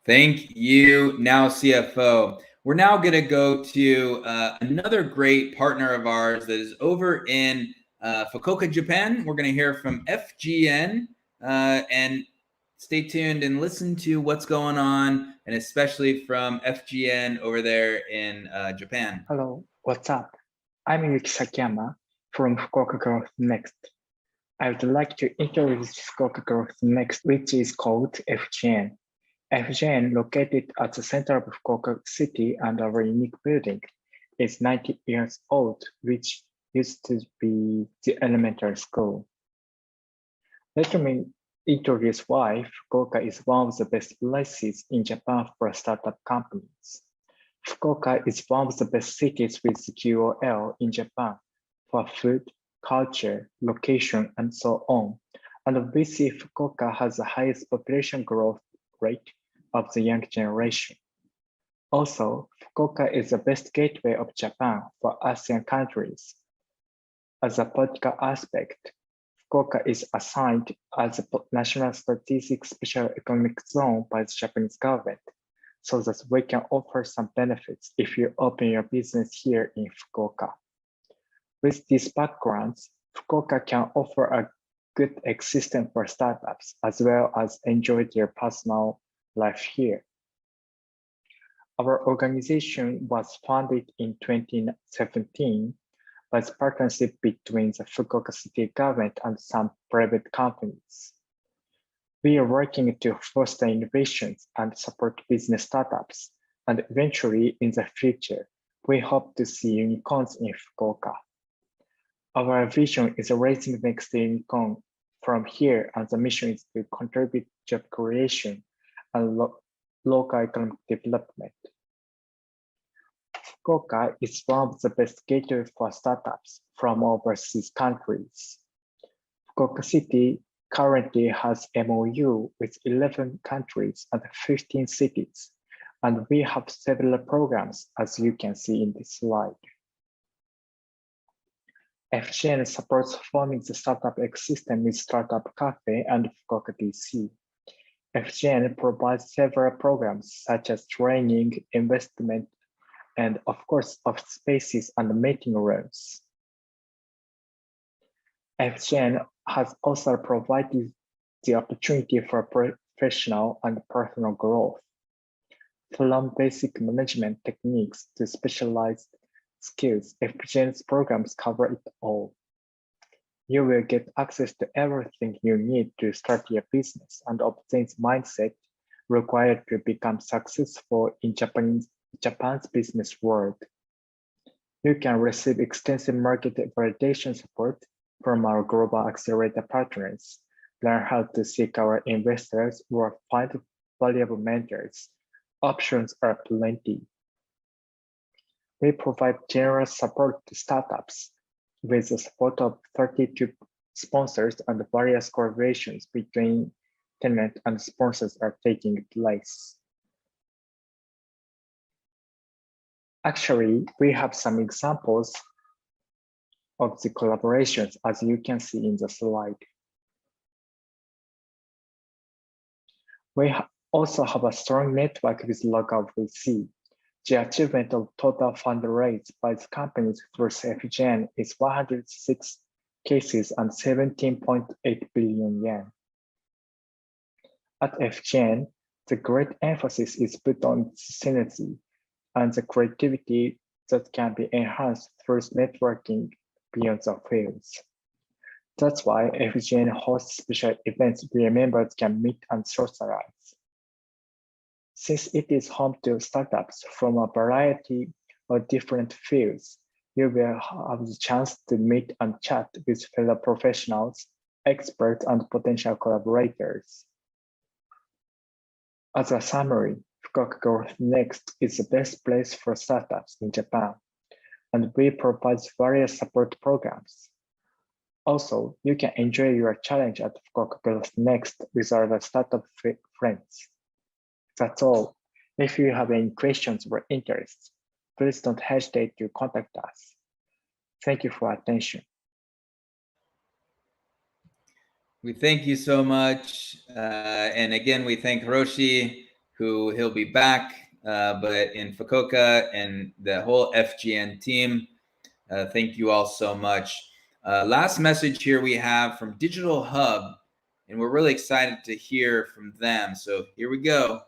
Thank you, Now CFO. We're now going to go to another great partner of ours that is over in Fukuoka, Japan. We're going to hear from FGN, and stay tuned and listen to what's going on, and especially from FGN over there in Japan. Hello, what's up? I'm Yuki Sakiyama from Fukuoka Growth Next. I would like to introduce Fukuoka Growth Next, which is called FGN. FGN, located at the center of Fukuoka City and our unique building, is 90 years old, which used to be the elementary school. Let me introduce why Fukuoka is one of the best places in Japan for startup companies. Fukuoka is one of the best cities with QOL in Japan for food, culture, location, and so on. And we see Fukuoka has the highest population growth rate of the young generation. Also, Fukuoka is the best gateway of Japan for ASEAN countries. As a political aspect, Fukuoka is assigned as a national strategic special economic zone by the Japanese government, so that we can offer some benefits if you open your business here in Fukuoka. With these backgrounds, Fukuoka can offer a good existence for startups as well as enjoy their personal life here. Our organization was founded in 2017 by the partnership between the Fukuoka city government and some private companies. We are working to foster innovations and support business startups, and eventually in the future, we hope to see unicorns in Fukuoka. Our vision is raising the next unicorn from here, and the mission is to contribute job creation and local economic development. Fukuoka is one of the best gateways for startups from overseas countries. Fukuoka City currently has MOU with 11 countries and 15 cities, and we have several programs as you can see in this slide. FGN supports forming the startup ecosystem with Startup Cafe and Fukuoka DC. FGN provides several programs such as training, investment, and of course, office spaces and meeting rooms. FGN has also provided the opportunity for professional and personal growth. From basic management techniques to specialized skills, FGN's programs cover it all. You will get access to everything you need to start your business and obtain the mindset required to become successful in Japan's business world. You can receive extensive market validation support from our global accelerator partners, learn how to seek our investors or find valuable mentors. Options are plenty. We provide generous support to startups with the support of 32 sponsors, and various collaborations between tenant and sponsors are taking place. Actually, we have some examples of the collaborations as you can see in the slide. We also have a strong network with local VC. The achievement of total fund raised by the companies through FGN is 106 cases and 17.8 billion yen. At FGN, the great emphasis is put on synergy and the creativity that can be enhanced through networking beyond the fields. That's why FGN hosts special events where members can meet and socialize. Since it is home to startups from a variety of different fields, you will have the chance to meet and chat with fellow professionals, experts, and potential collaborators. As a summary, Fukuoka Growth Next is the best place for startups in Japan, and we provide various support programs. Also, you can enjoy your challenge at Fukuoka Growth Next with our startup friends. That's all. If you have any questions or interests, please don't hesitate to contact us. Thank you for attention. We thank you so much. And again, we thank Hiroshi, who he'll be back, but in Fukuoka and the whole FGN team. Thank you all so much. Last message here we have from Digital Hub, and we're really excited to hear from them. So here we go.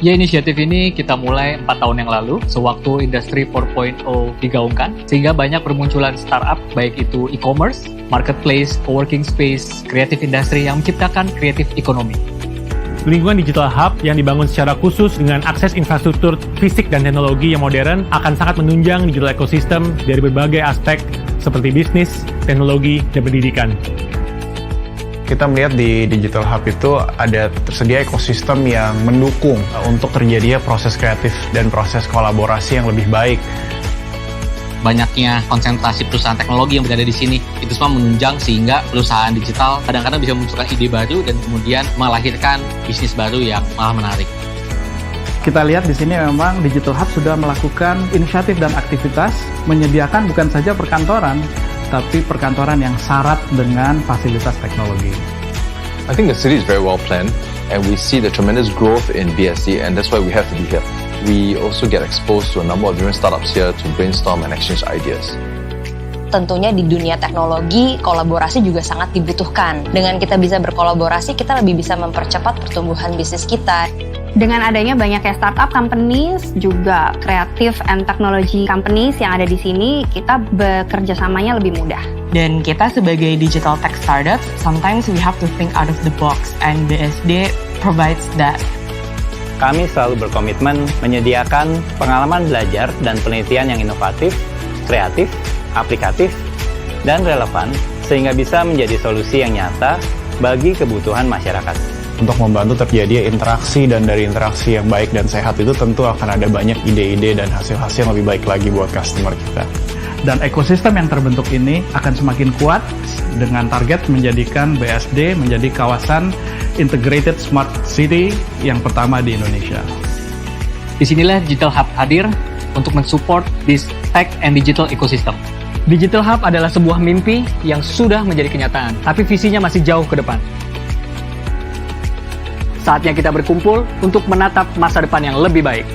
Ya, inisiatif ini kita mulai 4 tahun yang lalu, sewaktu industri 4.0 digaungkan, sehingga banyak bermunculan startup, baik itu e-commerce, marketplace, co-working space, creative industry yang menciptakan creative economy. Lingkungan digital hub yang dibangun secara khusus dengan akses infrastruktur fisik dan teknologi yang modern akan sangat menunjang digital ecosystem dari berbagai aspek seperti bisnis, teknologi, dan pendidikan. Kita melihat di Digital Hub itu ada tersedia ekosistem yang mendukung untuk terjadinya proses kreatif dan proses kolaborasi yang lebih baik. Banyaknya konsentrasi perusahaan teknologi yang berada di sini, itu semua menunjang sehingga perusahaan digital kadang-kadang bisa memunculkan ide baru dan kemudian melahirkan bisnis baru yang malah menarik. Kita lihat di sini memang Digital Hub sudah melakukan inisiatif dan aktivitas menyediakan bukan saja perkantoran, tapi perkantoran yang syarat dengan fasilitas teknologi. I think the city is very well planned and we see the tremendous growth in BSD and that's why we have to be here. We also get exposed to a number of different startups here to brainstorm and exchange ideas. Tentunya di dunia teknologi, kolaborasi juga sangat dibutuhkan. Dengan kita bisa berkolaborasi, kita lebih bisa mempercepat pertumbuhan bisnis kita. Dengan adanya banyaknya startup companies, juga creative and technology companies yang ada di sini, kita bekerja samanya lebih mudah. Dan kita sebagai digital tech startup, sometimes we have to think out of the box, and BSD provides that. Kami selalu berkomitmen menyediakan pengalaman belajar dan penelitian yang inovatif, kreatif, aplikatif, dan relevan, sehingga bisa menjadi solusi yang nyata bagi kebutuhan masyarakat. Untuk membantu terjadi interaksi, dan dari interaksi yang baik dan sehat itu tentu akan ada banyak ide-ide dan hasil-hasil yang lebih baik lagi buat customer kita. Dan ekosistem yang terbentuk ini akan semakin kuat dengan target menjadikan BSD menjadi kawasan integrated smart city yang pertama di Indonesia. Disinilah Digital Hub hadir untuk mensupport this tech and digital ecosystem. Digital Hub adalah sebuah mimpi yang sudah menjadi kenyataan, tapi visinya masih jauh ke depan. Saatnya kita berkumpul untuk menatap masa depan yang lebih baik.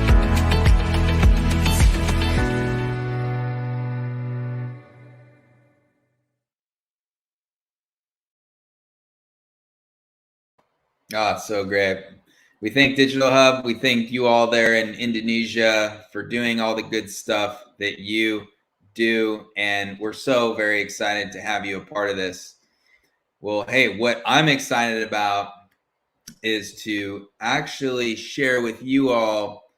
Oh, so great. We thank Digital Hub. We thank you all there in Indonesia for doing all the good stuff that you do. And we're so very excited to have you a part of this. Well, hey, what I'm excited about is to actually share with you all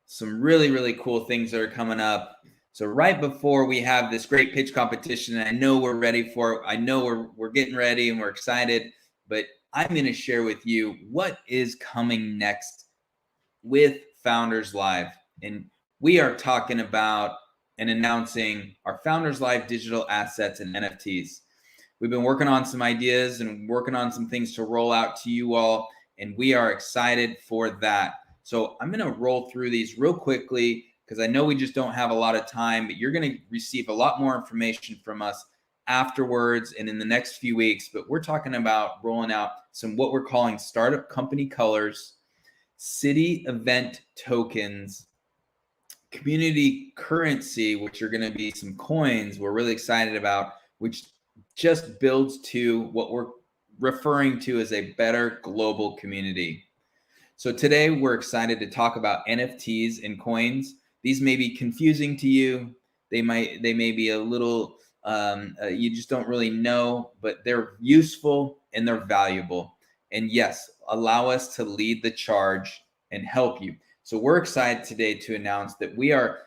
some really, really cool things that are coming up. So right before we have this great pitch competition, and I know we're ready for it. I know we're getting ready and we're excited, but I'm going to share with you what is coming next with Founders Live. And we are talking about and announcing our Founders Live digital assets and NFTs. We've been working on some ideas and working on some things to roll out to you all, and we are excited for that. So I'm going to roll through these real quickly because I know we just don't have a lot of time, but you're going to receive a lot more information from us afterwards and in the next few weeks. But we're talking about rolling out some what we're calling startup company colors, city event tokens, community currency, which are going to be some coins we're really excited about, which just builds to what we're referring to as a better global community. So today we're excited to talk about NFTs and coins. These may be confusing to you. They may be a little, you just don't really know, but they're useful and they're valuable. And yes, allow us to lead the charge and help you. So we're excited today to announce that we are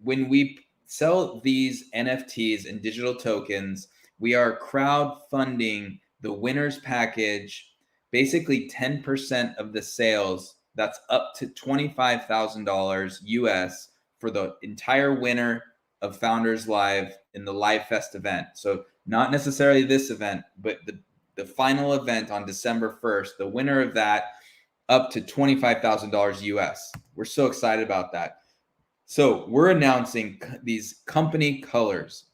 when we sell these NFTs and digital tokens, we are crowdfunding the winners package, basically 10% of the sales. That's up to $25,000 US for the entire winner of Founders Live in the Live Fest event. So not necessarily this event, but the final event on December 1st, the winner of that, up to $25,000 US. We're so excited about that. So we're announcing these company colors.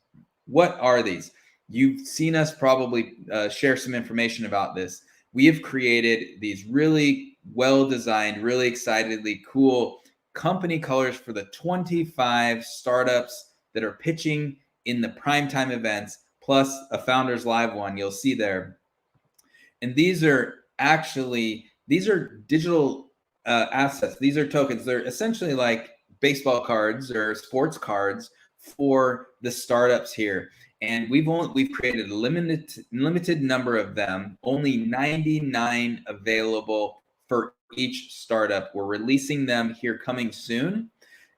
What are these? You've seen us probably share some information about this. We have created these really well-designed, really excitedly cool company colors for the 25 startups that are pitching in the primetime events, plus a Founders Live one you'll see there. And these are digital assets. These are tokens. They're essentially like baseball cards or sports cards for the startups here. And we've created a limited number of them, only 99 available for each startup. We're releasing them here coming soon.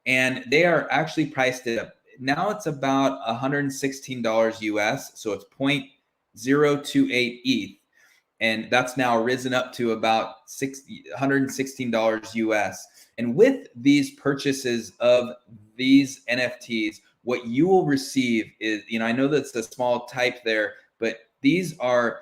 And they are actually priced at, now it's about $116 US. So it's 0.028 ETH. And that's now risen up to about $116 US. And with these purchases of these NFTs, what you will receive is, I know that's a small type there, but these are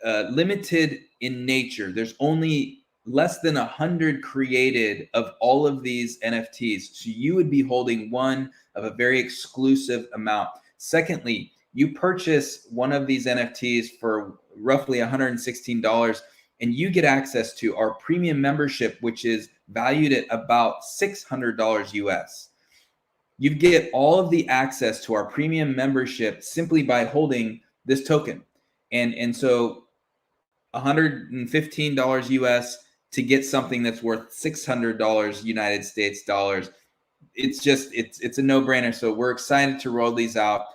limited in nature. There's only less than 100 created of all of these NFTs. So you would be holding one of a very exclusive amount. Secondly, you purchase one of these NFTs for roughly $116 and you get access to our premium membership, which is valued at about $600 US. You get all of the access to our premium membership simply by holding this token. And so $115 US to get something that's worth $600 United States dollars. It's a no-brainer. So we're excited to roll these out.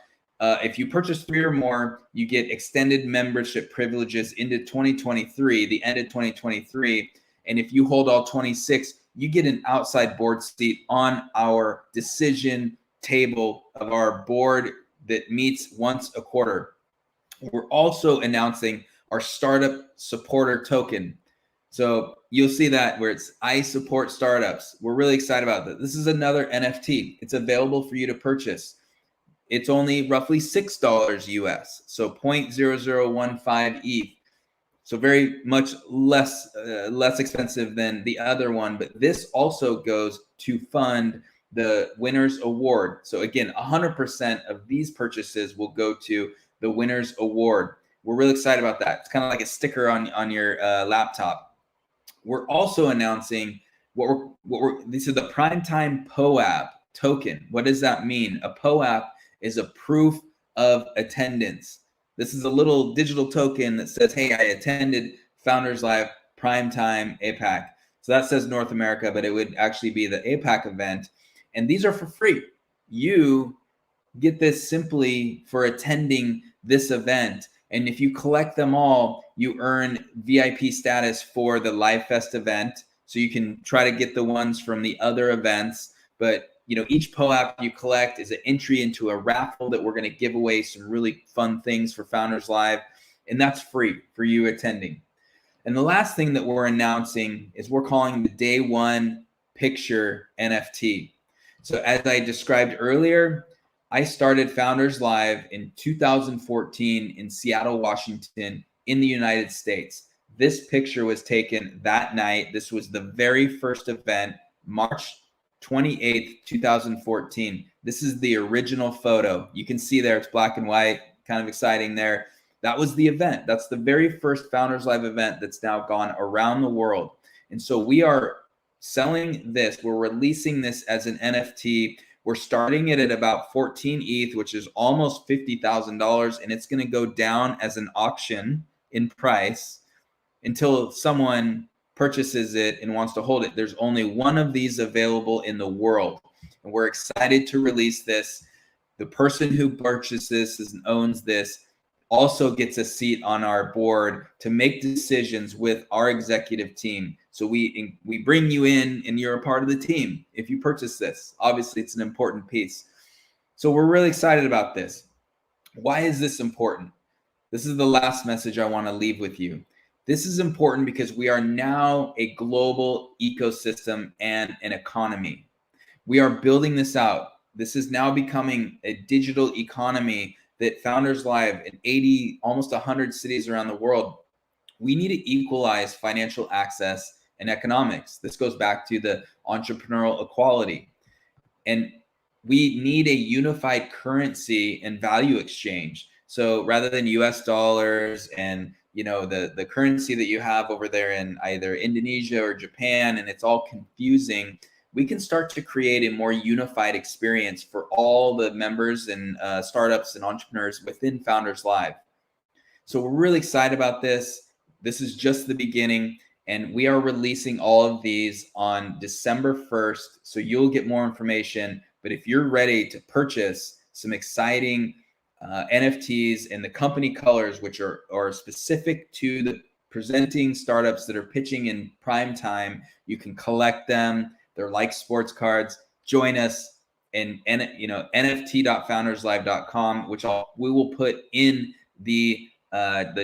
If you purchase 3 or more, you get extended membership privileges into 2023, the end of 2023. And if you hold all 26, you get an outside board seat on our decision table of our board that meets once a quarter. We're also announcing our startup supporter token. So you'll see that where it's I support startups. We're really excited about that. This is another NFT. It's available for you to purchase. It's only roughly $6 US, so 0.0015 ETH. So very much less expensive than the other one, but this also goes to fund the Winners Award. So again, 100% of these purchases will go to the Winners Award. We're really excited about that. It's kind of like a sticker on your laptop. We're also announcing this is the Primetime POAP token. What does that mean? A POAP is a proof of attendance. This is a little digital token that says, hey, I attended Founders Live Primetime APAC. So that says North America, but it would actually be the APAC event. And these are for free. You get this simply for attending this event. And if you collect them all, you earn VIP status for the Live Fest event. So you can try to get the ones from the other events. But each POAP you collect is an entry into a raffle that we're going to give away some really fun things for Founders Live. And that's free for you attending. And the last thing that we're announcing is we're calling the Day One Picture NFT. So as I described earlier, I started Founders Live in 2014 in Seattle, Washington, in the United States. This picture was taken that night. This was the very first event, March 28th, 2014. This is the original photo. You can see there, it's black and white, kind of exciting there. That was the event. That's the very first Founders Live event that's now gone around the world. And so we are selling this. We're releasing this as an NFT. We're starting it at about 14 ETH, which is almost $50,000. And it's going to go down as an auction in price until someone purchases it and wants to hold it. There's only one of these available in the world. And we're excited to release this. The person who purchases this and owns this also gets a seat on our board to make decisions with our executive team. So we bring you in and you're a part of the team if you purchase this. Obviously, it's an important piece. So we're really excited about this. Why is this important? This is the last message I want to leave with you. This is important because we are now a global ecosystem and an economy. We are building this out. This is now becoming a digital economy that Founders Live in 80, almost 100 cities around the world. We need to equalize financial access and economics. This goes back to the entrepreneurial equality. And we need a unified currency and value exchange. So rather than US dollars and the currency that you have over there in either Indonesia or Japan, and it's all confusing, we can start to create a more unified experience for all the members and startups and entrepreneurs within Founders Live. So we're really excited about this. This is just the beginning. And we are releasing all of these on December 1st. So you'll get more information. But if you're ready to purchase some exciting NFTs in the company colors, which are specific to the presenting startups that are pitching in prime time, you can collect them. They're like sports cards. Join us in nft.founderslive.com, which we will put in the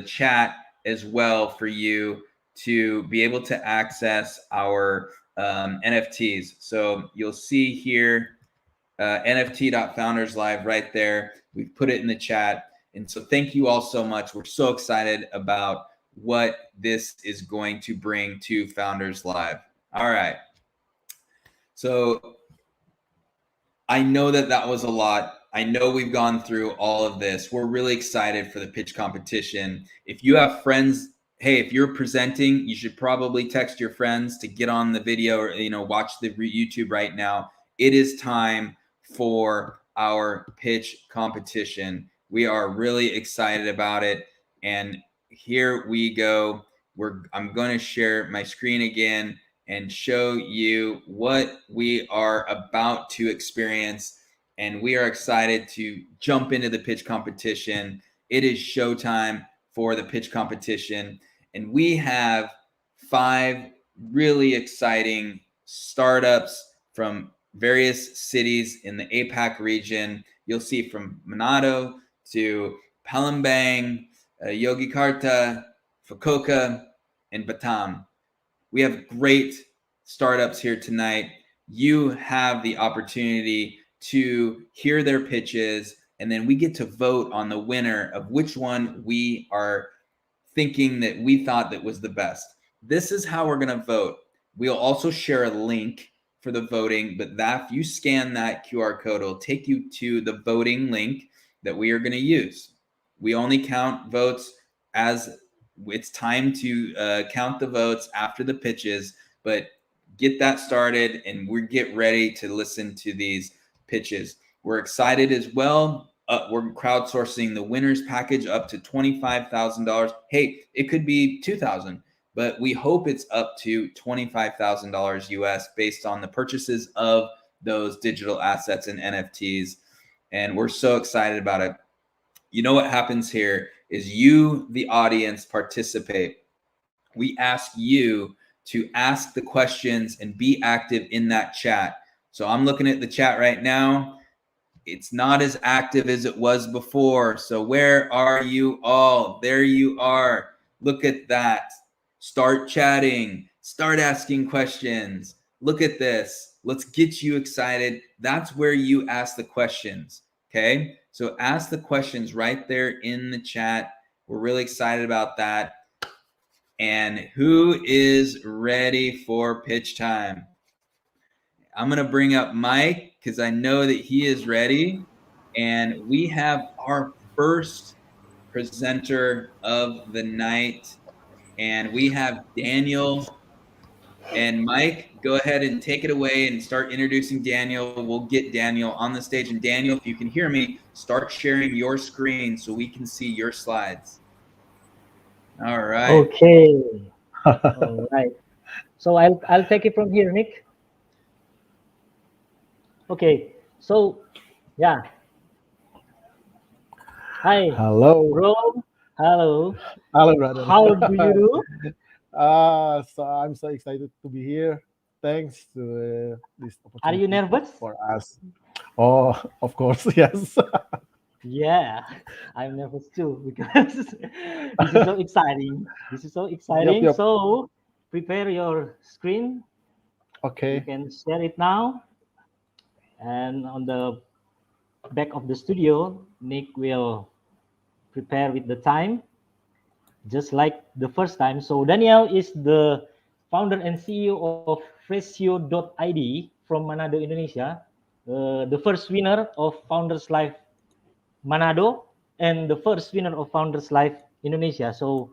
chat as well for you to be able to access our NFTs. So you'll see here nft.founderslive right there. We've put it in the chat. And so thank you all so much. We're so excited about what this is going to bring to Founders Live. All right. So I know that was a lot. I know we've gone through all of this. We're really excited for the pitch competition. If you have friends, hey, if you're presenting, you should probably text your friends to get on the video or, watch the YouTube right now. It is time for our pitch competition. We are really excited about it. And here we go. I'm going to share my screen again and show you what we are about to experience. And we are excited to jump into the pitch competition. It is showtime for the pitch competition. And we have 5 really exciting startups from various cities in the APAC region. You'll see from Manado to Palembang, Yogyakarta, Fukuoka, and Batam. We have great startups here tonight. You have the opportunity to hear their pitches, and then we get to vote on the winner of which one we are thinking that we thought that was the best. This is how we're going to vote. We'll also share a link for the voting, but if you scan that QR code, it'll take you to the voting link that we are going to use. We only count votes as it's time to count the votes after the pitches, but get that started and we get ready to listen to these pitches. We're excited as well. We're crowdsourcing the winners package up to $25,000. Hey, it could be $2,000, but we hope it's up to $25,000 US based on the purchases of those digital assets and NFTs. And we're so excited about it. You know what happens here is you, the audience, participate. We ask you to ask the questions and be active in that chat. So I'm looking at the chat right now. It's not as active as it was before. So where are you all? There you are. Look at that. Start chatting. Start asking questions. Look at this. Let's get you excited. That's where you ask the questions. Okay? So ask the questions right there in the chat. We're really excited about that. And who is ready for pitch time? I'm going to bring up Mike because I know that he is ready. And we have our first presenter of the night. And we have Daniel. And Mike, go ahead and take it away and start introducing Daniel. We'll get Daniel on the stage. And Daniel, if you can hear me, start sharing your screen so we can see your slides. All right. Okay. All right. So I'll take it from here, Nick. Okay. So, yeah. Hi. Hello. Bro. Hello. Hello, brother. How do you do? So I'm so excited to be here. Thanks to this opportunity. Are you nervous? For us? Oh, of course, yes. Yeah, I'm nervous too because this is so exciting. This is so exciting. Yep. So prepare your screen. Okay. You can share it now. And on the back of the studio, Nick will prepare with the time, just like the first time. So Daniel is the founder and CEO of Frazio.id from Manado, Indonesia. The first winner of Founders Live Manado and the first winner of Founders Live Indonesia. So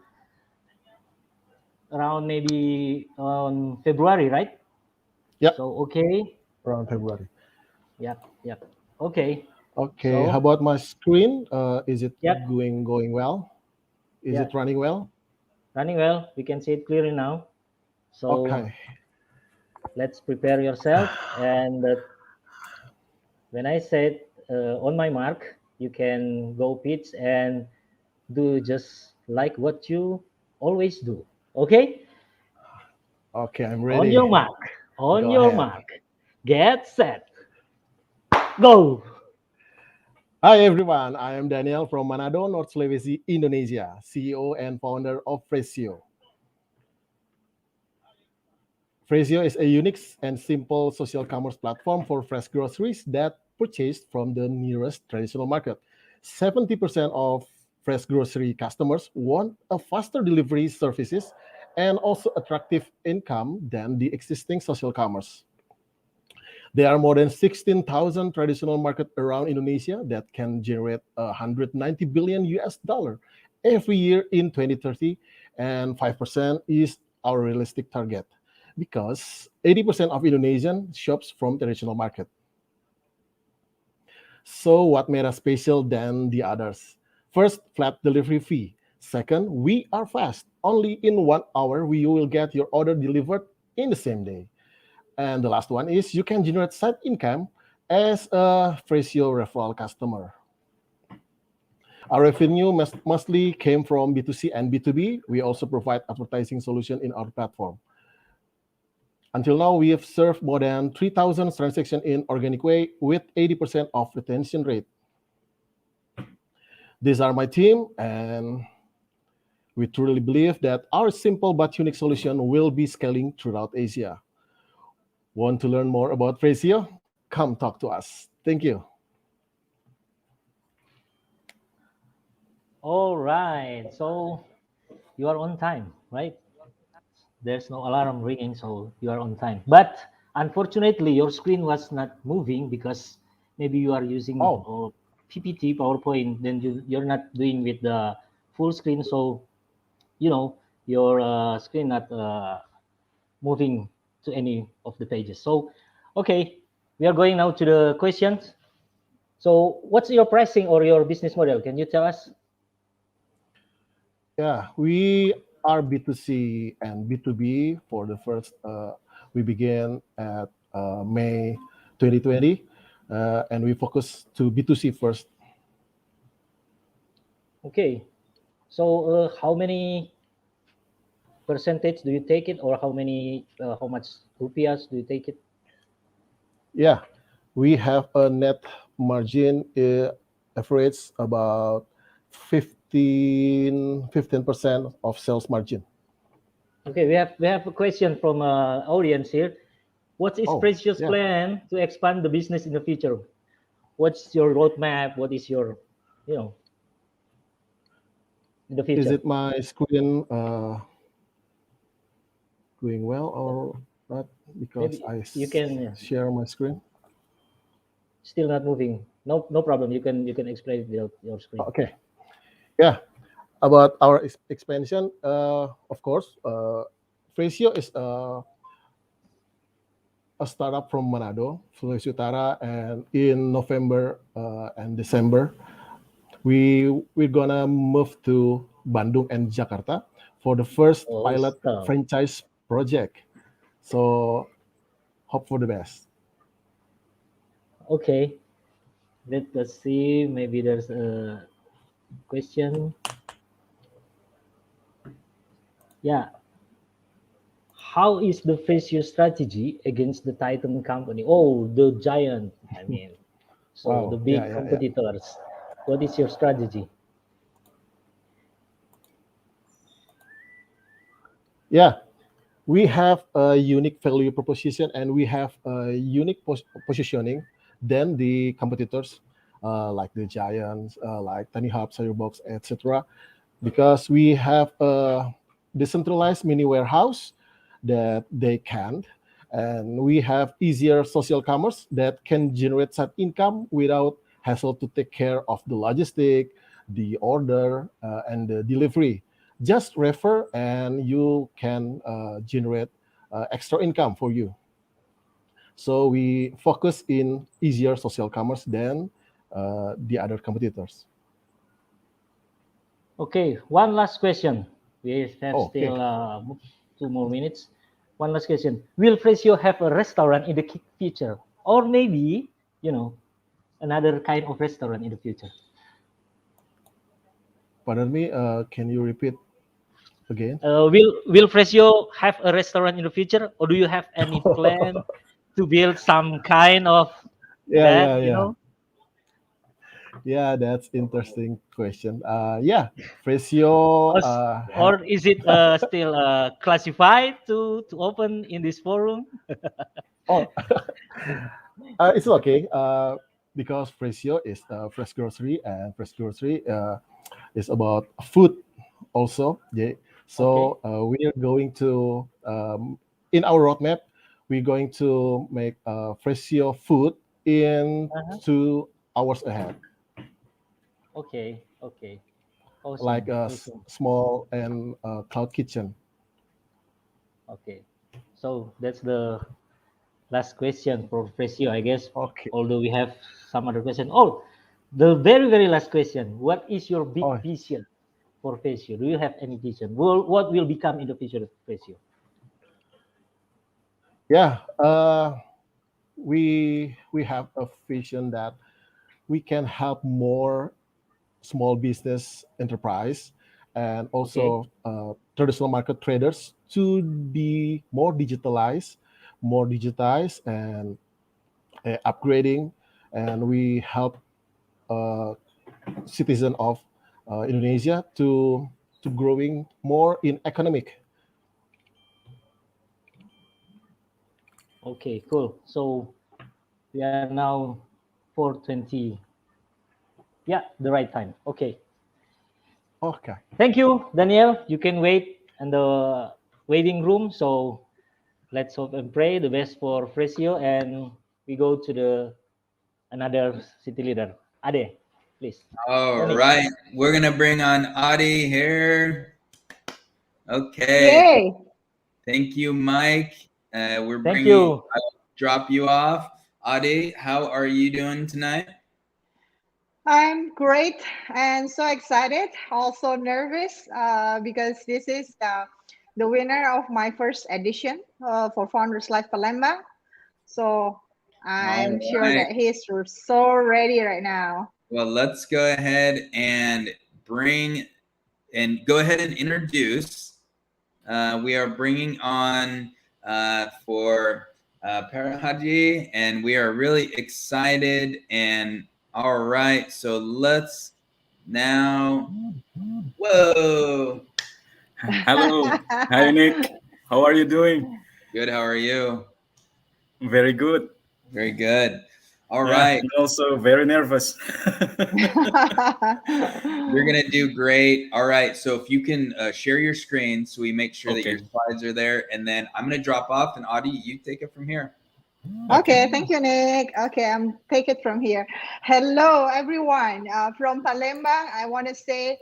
around maybe on February, right? Yep. So okay. Around February. Yep. Okay. Okay. So, how about my screen? Is it Yep. going well? Is Yeah. it running well? Running well. We can see it clearly now. So Okay. let's prepare yourself. And when I said on my mark, you can go pitch and do just like what you always do. Okay? Okay, I'm On ready. your mark. On Go your ahead. mark. Get set. Go. Hi everyone, I am Daniel from Manado, North Sulawesi, Indonesia, CEO and founder of Frazio. Frazio is a unique and simple social commerce platform for fresh groceries that purchased from the nearest traditional market. 70% of fresh grocery customers want a faster delivery services and also attractive income than the existing social commerce. There are more than 16,000 traditional markets around Indonesia that can generate 190 billion US dollar every year in 2030, and 5% is our realistic target because 80% of Indonesian shops from traditional market. So what made us special than the others? First, flat delivery fee. Second, we are fast. Only in 1 hour, you will get your order delivered in the same day. And the last one is you can generate side income as a Frazio referral customer. Our revenue mostly came from B2C and B2B. We also provide advertising solution in our platform. Until now, we have served more than 3,000 transactions in organic way with 80% of retention rate. These are my team, and we truly believe that our simple but unique solution will be scaling throughout Asia. Want to learn more about Frazio? Come talk to us. Thank you. All right. So you are on time, right? There's no alarm ringing, so you are on time. But unfortunately, your screen was not moving because maybe you are using PPT, PowerPoint, then you're not doing with the full screen. So, your screen not moving to any of the pages. So, okay, we are going now to the questions. So what's your pricing or your business model? Can you tell us? Yeah, we are B2C and B2B for the first, we began at May 2020, and we focus to B2C first. Okay, so how many percentage do you take it, or how much rupiahs do you take it? Yeah, we have a net margin average about 15% of sales margin. Okay, we have a question from audience here. What is Frazio's plan to expand the business in the future? What's your roadmap? What is your, in the future? Is it my screen doing well or not? Because Maybe you can share my screen. Still not moving. No problem. You can explain your screen. Okay. Yeah. About our expansion, of course, Frazio is a startup from Manado, Sulawesi Utara, and in November and December, we're gonna move to Bandung and Jakarta for the first pilot franchise project. So, hope for the best. Okay, let's see. Maybe there's a question. Yeah. How is the Frazio strategy against the Titan company? Oh, the giant. I mean, so the big competitors. What is your strategy? Yeah, we have a unique value proposition and we have a unique positioning than the competitors, like the giants, like Tiny Hub, Cyberbox, etc. Because we have a decentralized mini warehouse that they can't, and we have easier social commerce that can generate side income without hassle to take care of the logistic, the order, and the delivery. Just refer and you can generate extra income for you. So we focus in easier social commerce than the other competitors. Okay, one last question. We have still 2 more minutes. one last question. Will Frazio have a restaurant in the future? Or maybe, another kind of restaurant in the future? Pardon me, can you repeat again? Will Frazio have a restaurant in the future? Or do you have any plan to build some kind of that, Yeah, that's interesting question. Yeah, Frazio. Or is it still classified to open in this forum? It's okay because Frazio is fresh grocery, and fresh grocery is about food also. Yeah. So we are going to in our roadmap, we're going to make Frazio food in 2 hours ahead. Okay. Awesome. Like a awesome. small and cloud kitchen. Okay, so that's the last question for Frazio, I guess. Okay. Although we have some other question. Oh, the very, very last question. What is your big vision for Frazio? Do you have any vision? What will become in the future of Frazio? Yeah, we have a vision that we can help more small business enterprise and also traditional market traders to be more digitized and upgrading, and we help citizen of Indonesia to growing more in economic. Okay, cool. So we are now 4:20. Yeah, the right time. Okay. Thank you, Daniel. You can wait in the waiting room. So let's hope and pray the best for Frazio, and we go to another city leader. Ade, please. All right, we're gonna bring on Adi here. Okay. Yay. Thank you, Mike. We're Thank bringing. you. I'll drop you off. Adi, how are you doing tonight? I'm great and so excited, also nervous because this is the winner of my first edition for Founders Life Palembang. So I'm sure that he's so ready right now. Well, let's go ahead and go ahead and introduce. We are bringing on for Haji, and we are really excited. And all right, so let's now. Whoa! Hello, hi Nick. How are you doing? Good. How are you? Very good. Very good. All Yeah, right. I'm also very nervous. You're gonna do great. All right. So if you can share your screen, so we make sure that your slides are there, and then I'm gonna drop off, and Adi, you take it from here. Okay, thank you, Nick. Okay, I'm take it from here. Hello, everyone from Palembang. I want to say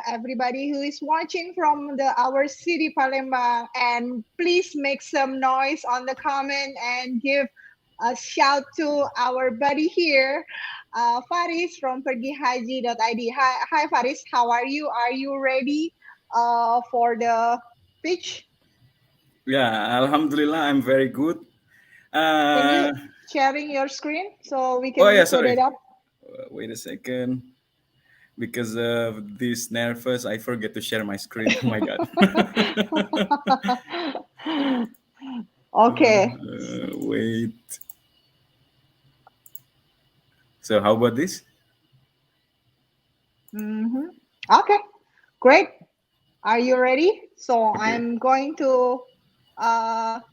everybody who is watching from our city, Palembang, and please make some noise on the comment and give a shout to our buddy here, Faris from pergihaji.id. Hi, Faris. How are you? Are you ready for the pitch? Yeah, Alhamdulillah, I'm very good. Can you sharing your screen so we can put it up? Wait a second. Because of this nervous, I forget to share my screen. Oh my god. Okay. Wait. So how about this? Okay, great. Are you ready? So I'm going to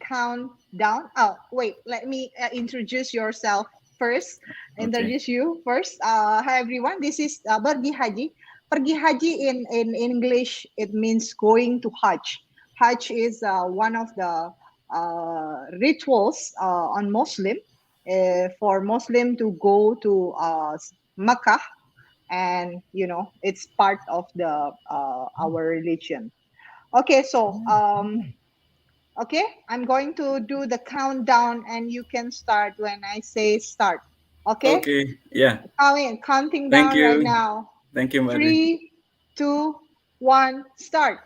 count down. Oh, wait, let me introduce yourself first. Introduce you first. Hi, everyone. This is Pergi Haji. Pergi Haji in English, it means going to Hajj. Hajj is one of the rituals on Muslim, for Muslim to go to Mecca, and it's part of the our religion. Okay, so okay, I'm going to do the countdown, and you can start when I say start. Okay. Okay. Yeah. Counting Thank down you. right now. Thank you, Mbak. 3, 2, 1, start.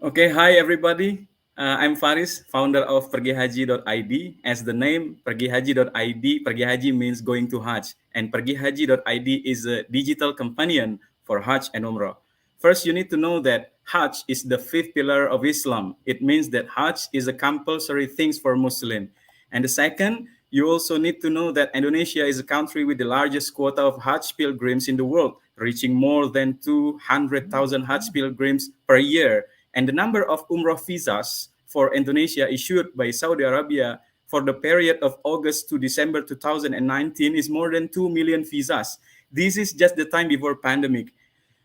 Okay. Hi, everybody. I'm Faris, founder of pergihaji.id. As the name pergihaji.id, Pergi Haji means going to Hajj, and pergihaji.id is a digital companion for Hajj and Umrah. First, you need to know that Hajj is the fifth pillar of Islam. It means that Hajj is a compulsory thing for Muslim. And the second, you also need to know that Indonesia is a country with the largest quota of Hajj pilgrims in the world, reaching more than 200,000 Hajj pilgrims per year. And the number of Umrah visas for Indonesia issued by Saudi Arabia for the period of August to December 2019 is more than 2 million visas. This is just the time before pandemic.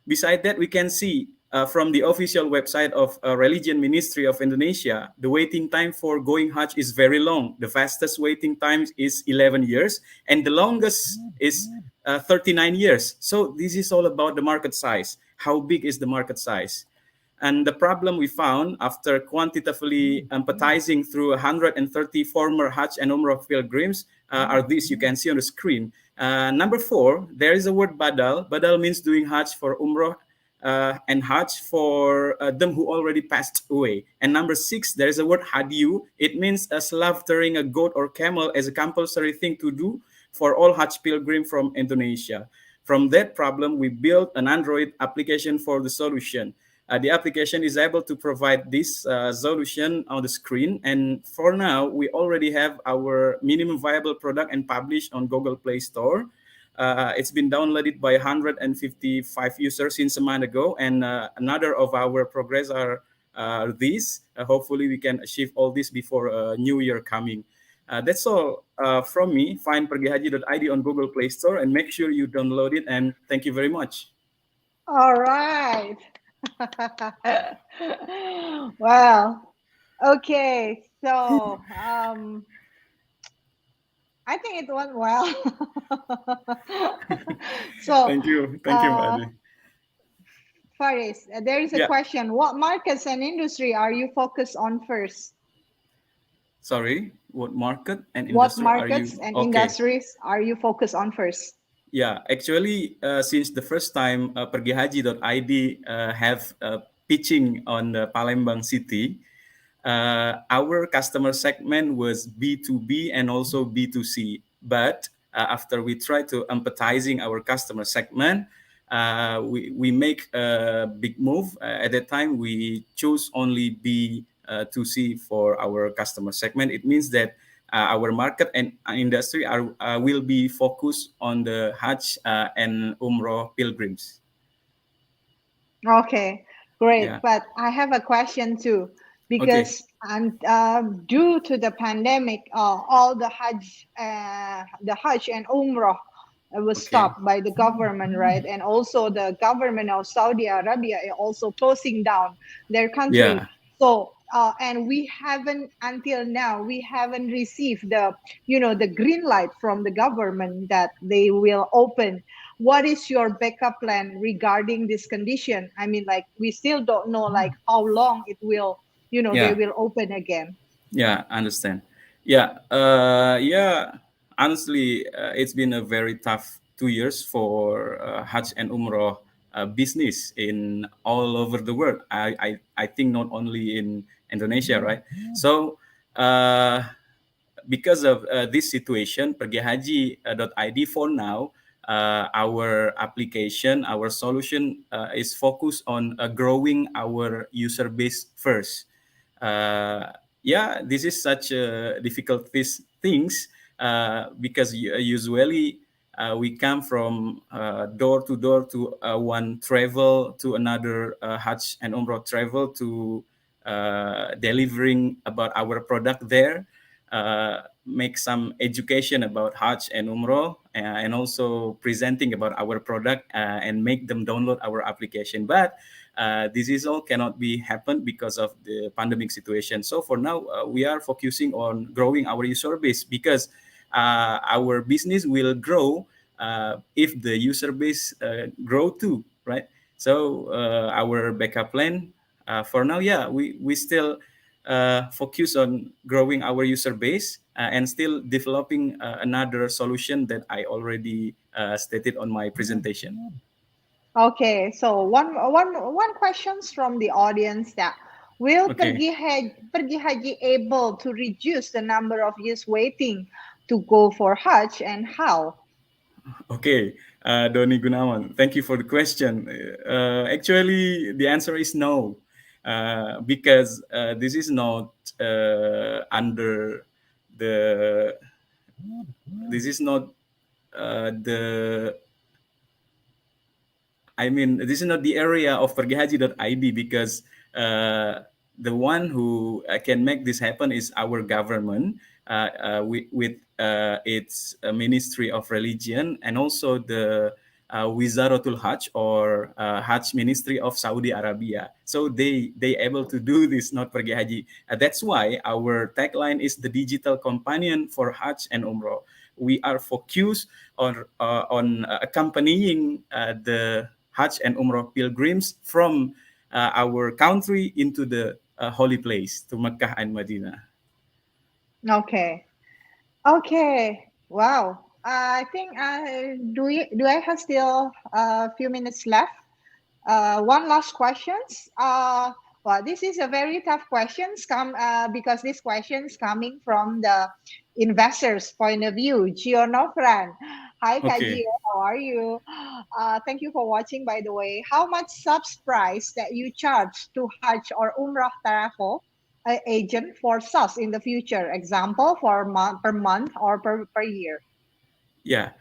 Besides that, we can see from the official website of Religion Ministry of Indonesia, the waiting time for going Hajj is very long. The fastest waiting time is 11 years, and the longest is 39 years. So this is all about the market size. How big is the market size? And the problem we found after quantitatively empathizing through 130 former Hajj and Umrah pilgrims are these you can see on the screen. Number 4, there is a word badal. Badal means doing Hajj for Umrah and Hajj for them who already passed away. And number 6, there is a word hadiyu. It means slaughtering a goat or camel as a compulsory thing to do for all Hajj pilgrim from Indonesia. From that problem, we built an Android application for the solution. The application is able to provide this solution on the screen. And for now, we already have our minimum viable product and published on Google Play Store. It's been downloaded by 155 users since a month ago. And another of our progress are these. Hopefully, we can achieve all this before New Year coming. That's all from me. Find pergihaji.id on Google Play Store and make sure you download it. And thank you very much. All right. Well, okay. So I think it went well. So Thank you, Mbak. Faris, there is a question. What markets and industry are you focused on first? Sorry, what market and industry What markets and industries are you focused on first? Yeah, actually, since the first time pergihaji.id have pitching on the Palembang city, our customer segment was B2B and also B2C. But after we try to empathizing our customer segment, we make a big move. At that time, we chose only B2C for our customer segment. It means that our market and industry will be focused on the Hajj and Umrah pilgrims. Okay, great. Yeah. But I have a question too, because due to the pandemic, all the Hajj and Umrah was stopped by the government, right? And also the government of Saudi Arabia is also closing down their country. Yeah. So and we haven't until now we haven't received the the green light from the government that they will open. What is your backup plan regarding this condition? I mean, like, we still don't know like how long it will they will open again. Yeah, understand. Yeah, honestly, it's been a very tough 2 years for Hajj and Umrah business in all over the world. I think not only in Indonesia, right? So because of this situation, pergihaji.id for now, our application, our solution is focused on growing our user base first. This is such a difficult things because usually we come from door to door to one travel to another Hajj and Umrah travel to delivering about our product there, make some education about Hajj and Umrah, and also presenting about our product and make them download our application. But this is all cannot be happen because of the pandemic situation. So for now, we are focusing on growing our user base because our business will grow if the user base grow too, right? So our backup plan for now, we still focus on growing our user base and still developing another solution that I already stated on my presentation. Okay, so one questions from the audience that Will Okay. Pergi Haji able to reduce the number of years waiting to go for Hajj, and how? Okay, Doni Gunawan, thank you for the question. Actually, the answer is no, because this is not under the. This is not the. I mean, this is not the area of pergihaji.id, because the one who can make this happen is our government with its Ministry of Religion, and also the Wizaratul Hajj, or Hajj Ministry of Saudi Arabia. So they able to do this, not Pergi Haji. That's why our tagline is the digital companion for Hajj and Umrah. We are focused on accompanying the Hajj and Umrah pilgrims from our country into the holy place, to Mecca and Medina. Okay. Okay. Wow. I think do I have still a few minutes left? One last questions. Well, this is a very tough questions because this questions coming from the investors' point of view. Gio Nofran. Hi, Kak Okay. Gio. How are you? Thank you for watching, by the way. How much subs price that you charge to Hajj or Umrah travel agent for SaaS in the future? Example, for per month or per year? Yeah.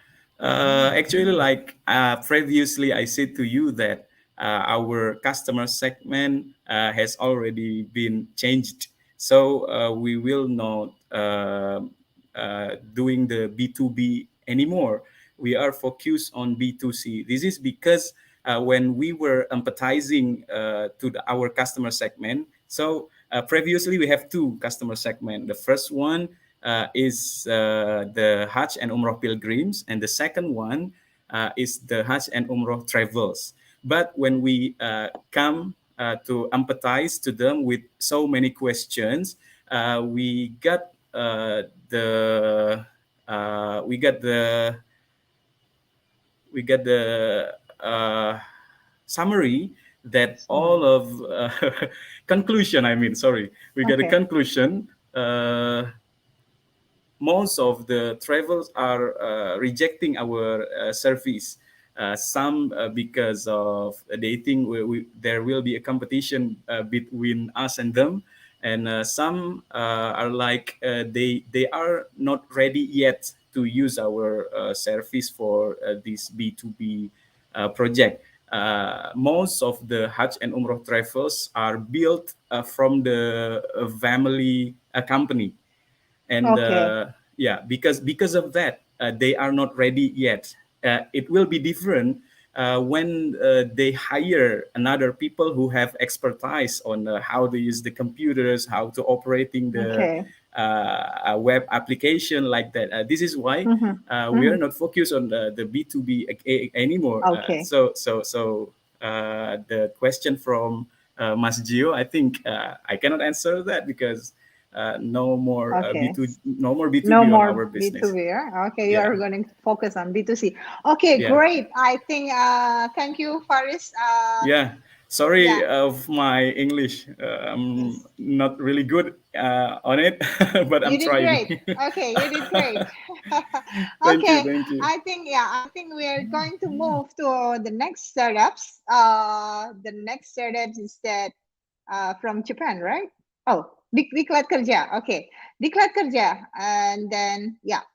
Actually, like previously, I said to you that our customer segment has already been changed. So we will not doing the B2B anymore. We are focused on B2C. This is because when we were empathizing to our customer segment, so previously we have two customer segment. The first one is the Hajj and Umrah pilgrims, and the second one is the Hajj and Umrah travels. But when we come to empathize to them with so many questions, we got the summary that all of conclusion. I mean, sorry, we got a Okay. conclusion. Most of the travels are rejecting our service. Some because of they think there will be a competition between us and them, and some are like they are not ready yet to use our service for this B2B project. Most of the Hajj and Umrah travels are built from the family company, and Okay. yeah, because of that, they are not ready yet. It will be different when they hire another people who have expertise on how to use the computers, how to operating the Okay. web application like that. This is why we are not focused on the B2B anymore. Okay. So the question from Mas Gio, I think I cannot answer that, because no more Okay. no more B2B No on more our business. B2B. Okay, you Yeah. are going to focus on B2C. Okay, Yeah. great. I think, thank you, Faris. Yeah. Sorry Yeah. of my English. I'm not really good on it, but I'm You did trying. great. Okay, you did great. Thank you. Okay, Thank you. I think we are going to move to the next startups. The next startups is that from Japan, right? Oh, Diklat Kerja. Okay, Diklat Kerja, and then yeah.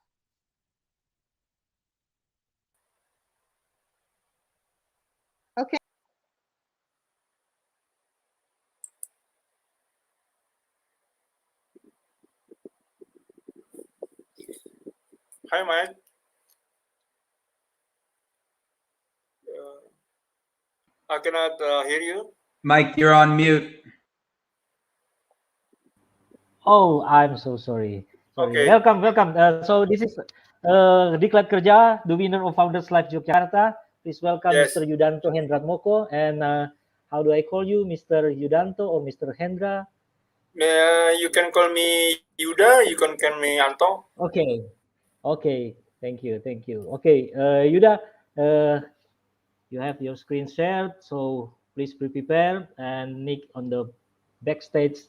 Okay. Hi, Mike. I cannot hear you. Mike, you're on mute. Oh, I'm so sorry. Okay. Welcome. So this is Diklat Kerja, the winner of Founders Live Yogyakarta. Please welcome Yes. Mr. Yudanto Hendratmoko. And how do I call you, Mr. Yudanto or Mr. Hendra? You can call me Yuda. You can call me Anto. Okay. Thank you. Okay, Yuda, you have your screen shared, so please be prepared, and Nick on the backstage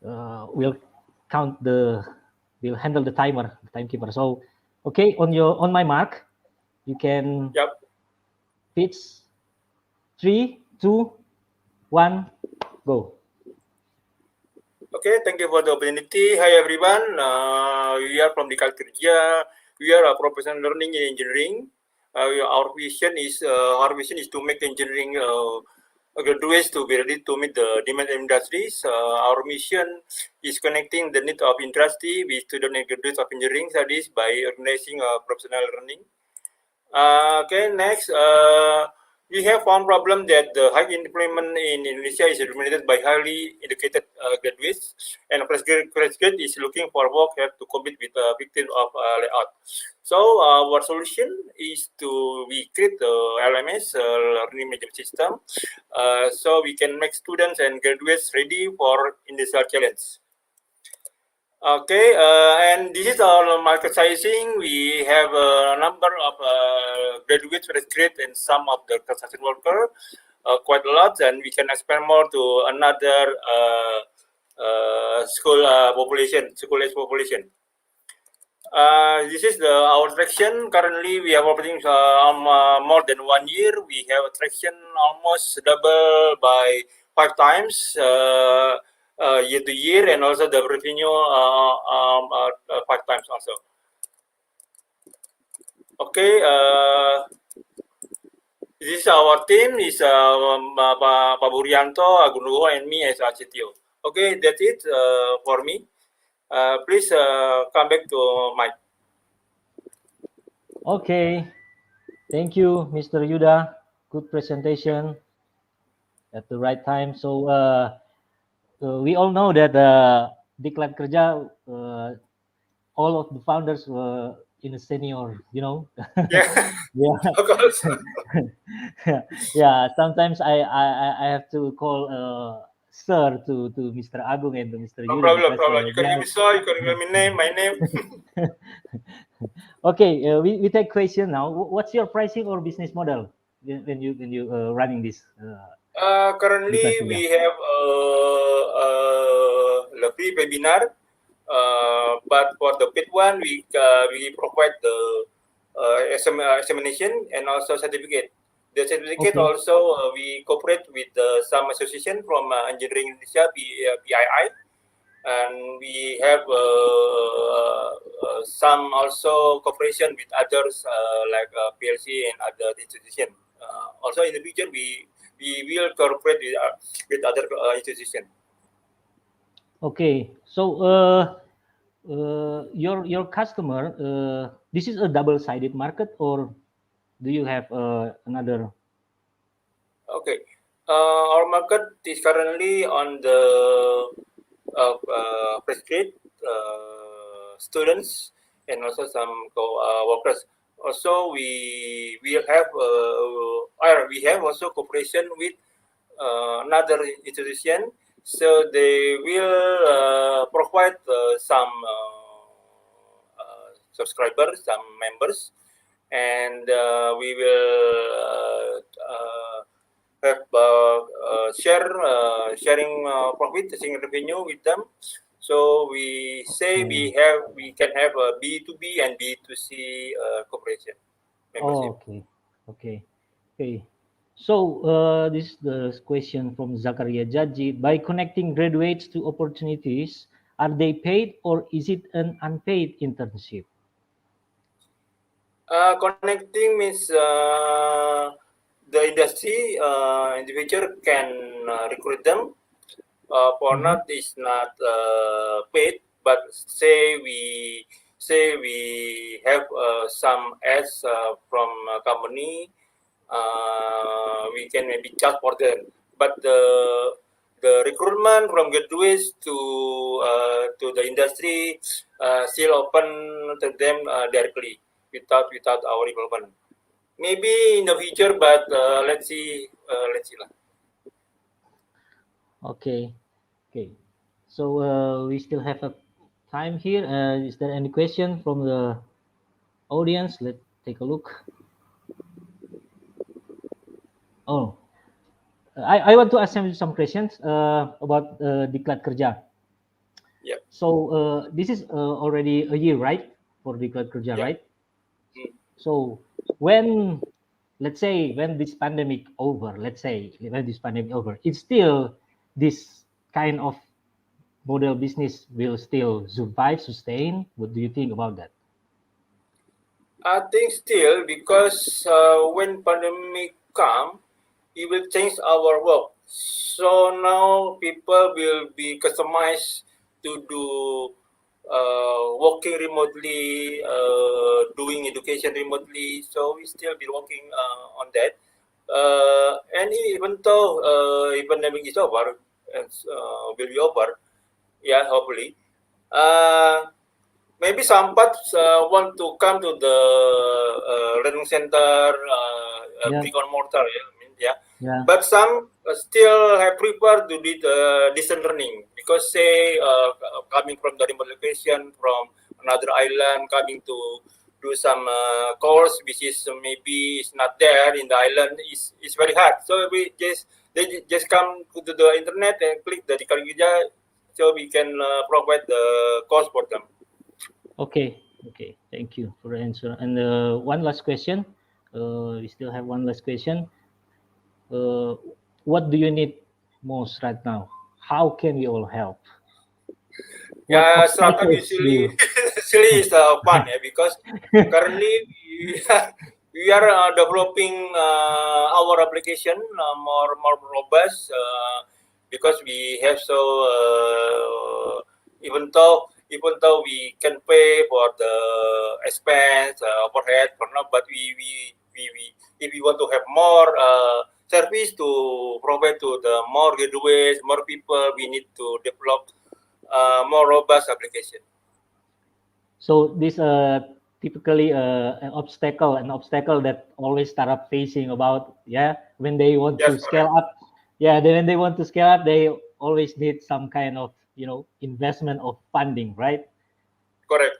will handle the timekeeper. So, okay, on my mark, you can pitch 3, 2, 1, go. Okay, thank you for the opportunity. Hi everyone, we are from the Kerja. We are a professional learning in engineering. Our vision is to make engineering graduates to be ready to meet the demand industries. Our mission is connecting the need of industry with students and graduates of engineering studies by organizing professional learning. Okay, next. We have found problem that the high employment in Indonesia is dominated by highly educated graduates, and fresh graduate is looking for work have to compete with victims of layout. So our solution is we create the LMS, learning management system, so we can make students and graduates ready for industrial challenge. Okay, and this is our market sizing. We have a number of graduates, fresh graduates, and some of the construction workers, quite a lot, and we can expand more to another school age population. This is our traction. Currently, we are operating more than 1 year. We have a traction almost double by 5 times. Year to year, and also the revenue 5 times also. Okay, this is our team. Is Pak Buryanto, Agunuwo, and me as CTO. Okay, that's it for me. Please come back to Mike. Okay, thank you, Mr. Yuda. Good presentation at the right time. So we all know that Diklat Kerja, all of the founders were in a senior, you know. Yeah, yeah. Of course. Yeah. Sometimes I have to call sir to Mr. Agung and to Mr. No Yuda. problem. You can give me sir. You can give me my name. Okay, we take question now. What's your pricing or business model when you running this? Currently, we have a free webinar, but for the paid one, we provide the examination and also certificate. The certificate also we cooperate with some association from Engineering Indonesia, PII, and we have some also cooperation with others like PLC and other institutions. Also in the future, we will cooperate with other institutions. Okay, so your customer, this is a double-sided market, or do you have another? Okay, our market is currently on the fresh grade students and also some workers. Also, we have also cooperation with another institution, so they will provide some subscribers, some members, and we will have sharing profit, sharing revenue with them. So we say we can have a B2B and B2C cooperation. Oh, okay. So this is the question from Zakaria Jaji. By connecting graduates to opportunities, are they paid or is it an unpaid internship? Connecting means the industry individual can recruit them. For not is not paid, but say we have some ads from a company, we can maybe charge for them. But the recruitment from graduates to the industry still open to them directly without our involvement. Maybe in the future, but let's see lah. Okay. So we still have a time here. Is there any question from the audience? Let's take a look. Oh, I want to ask him some questions about Diklat Kerja. Yeah. So this is already a year, right, for Diklat Kerja, Yeah. right? So when, let's say, when this pandemic over, it's still this kind of model business will still survive, sustain. What do you think about that? I think still because when pandemic come, it will change our work. So now people will be customized to do working remotely, doing education remotely. So we still be working on that. And even though pandemic is over, will be over, yeah, hopefully. Maybe some parts want to come to the learning center, brick and mortar, Yeah. But some still have preferred to do the distance learning because say coming from the remote location, from another island, coming to do some course which is maybe is not there in the island is very hard. So they just come to the internet and click the Diklat Kerja, so we can provide the course for them. Okay. Thank you for the answer. And one last question. We still have one last question. What do you need most right now? How can we all help? Yeah, startup usually is fun, because currently we are developing our application more robust because we have even though we can pay for the expense overhead for now, but we if we want to have more service to provide to the more gateways, more people, we need to develop more robust application. So this typically an obstacle that always startup facing about when they want to scale up. When they want to scale up, they always need some kind of investment of funding, right? Correct.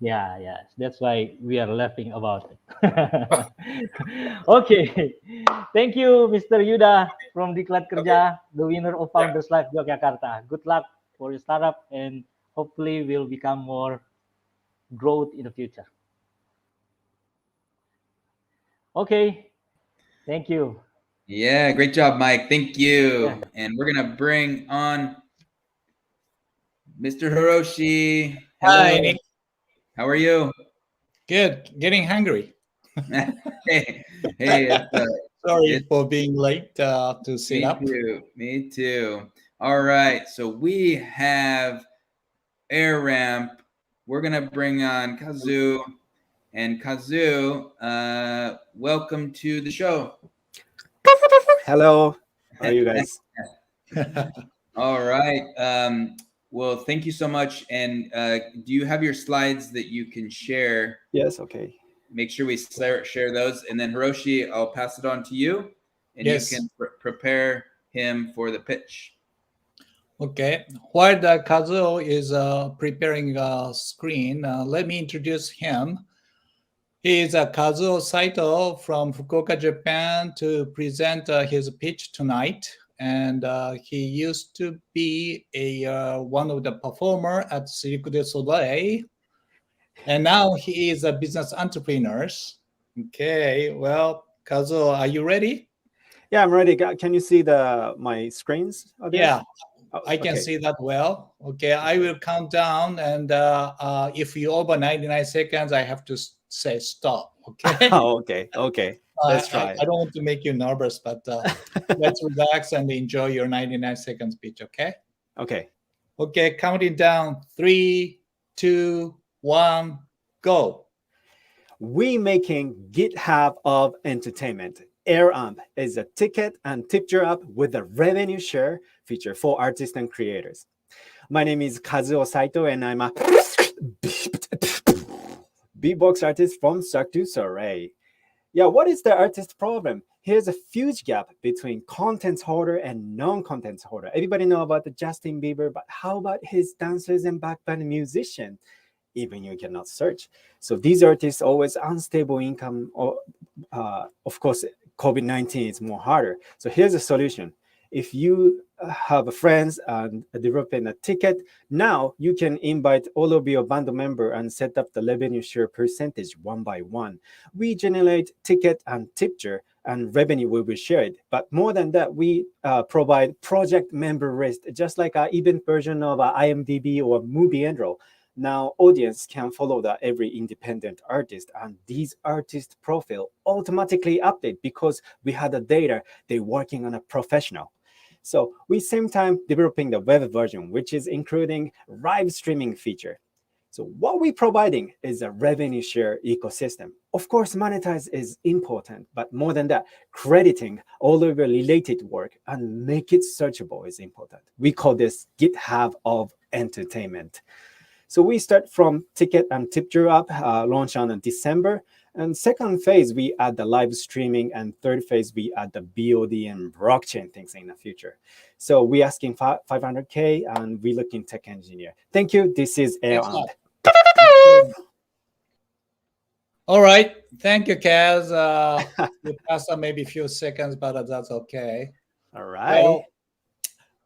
Yeah. That's why we are laughing about it. Okay. Thank you, Mr. Yuda from Diklat Kerja, the winner of Founders Life Yogyakarta. Good luck for your startup, and hopefully will become more growth in the future. Okay. Thank you. Yeah, great job, Mike. Thank you. And we're gonna bring on Mr. Hiroshi. Hello. Hi, Nick. How are you? Good. Getting hungry. Hey, Sorry for being late to sit up. Me too. All right, so we have AirAmp. We're gonna bring on Kazu, and Kazu, welcome to the show. Hello. How are you guys? All right. Well, thank you so much. And do you have your slides that you can share? Yes. Okay. Make sure we share those, and then Hiroshi, I'll pass it on to you, and you can prepare him for the pitch. Okay. While Kazuo is preparing a screen, let me introduce him. He is Kazuo Saito from Fukuoka, Japan, to present his pitch tonight. And he used to be one of the performer at Cirque du Soleil. And now he is a business entrepreneur. Okay, well, Kazuo, are you ready? Yeah, I'm ready. Can you see my screens? Yeah, I can see that well. Okay, I will count down, and if you over 99 seconds, I have to say stop. Okay. Okay. Let's try. I don't want to make you nervous, but let's relax and enjoy your 99 seconds pitch. Okay. Okay. Counting down 3, 2, 1, go. We making GitHub of entertainment. AirAmp is a ticket and tip jar app with a revenue share feature for artists and creators. My name is Kazuo Saito, and I'm a beatbox artist from Cirque du Soleil. Yeah, what is the artist problem? Here's a huge gap between content holder and non-content holder. Everybody know about the Justin Bieber, but how about his dancers and back band musician? Even you cannot search. So these artists always unstable income, or of course, COVID-19 is more harder. So here's a solution. If you have friends and developing a ticket, now you can invite all of your band member and set up the revenue share percentage one by one. We generate ticket and tip jar, and revenue will be shared. But more than that, we provide project member list, just like an event version of IMDb or Movie Enroll. Now audience can follow every independent artist, and these artist profile automatically update because we had the data they're working on a professional. So we same time developing the web version, which is including live streaming feature. So what we're providing is a revenue share ecosystem. Of course, monetize is important, but more than that, crediting all of your related work and make it searchable is important. We call this GitHub of entertainment. So we start from ticket and tip jar app, launch on December. And second phase, we add the live streaming. And third phase, we add the BOD and blockchain things in the future. So we're asking 500K and we're looking tech engineer. Thank you. This is AirAmp. All right. Thank you, Kaz. We passed maybe a few seconds, but that's okay. All right. Well,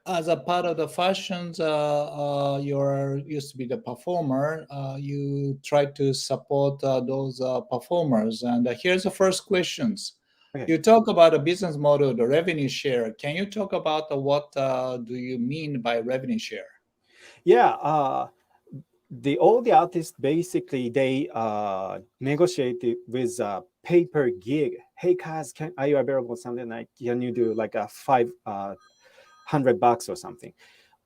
as a part of the fashions, you used to be the performer. You try to support those performers. And here's the first questions. Okay. You talk about a business model, the revenue share. Can you talk about what do you mean by revenue share? Yeah, all the artists basically they negotiate with pay per gig. Hey, Kaz, are you available? Something like, can you do like a $500 or something?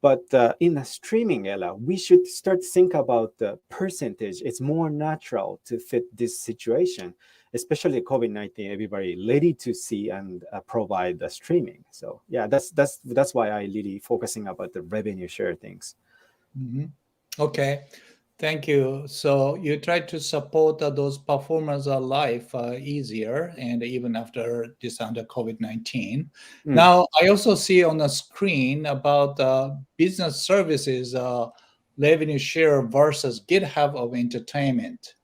But in the streaming era, we should start to think about the percentage. It's more natural to fit this situation, especially COVID-19. Everybody ready to see and provide the streaming. So yeah, that's why I really focusing about the revenue share things. Mm-hmm. Okay, thank you. So you try to support those performers live easier, and even after this under COVID-19. Now, I also see on the screen about business services revenue share versus GitHub of entertainment.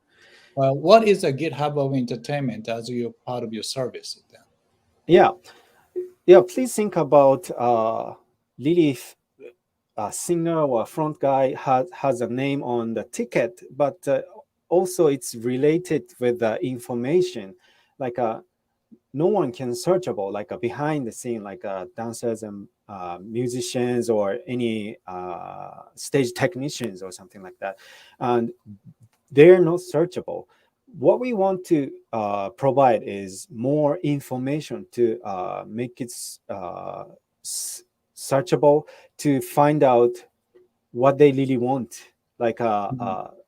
What is a GitHub of entertainment as you're part of your service? Then? Yeah. Please think about really. A singer or a front guy has a name on the ticket, but also it's related with the information. Like no one can searchable, like behind the scene, like dancers and musicians or any stage technicians or something like that. And they're not searchable. What we want to provide is more information to make it searchable, to find out what they really want. Like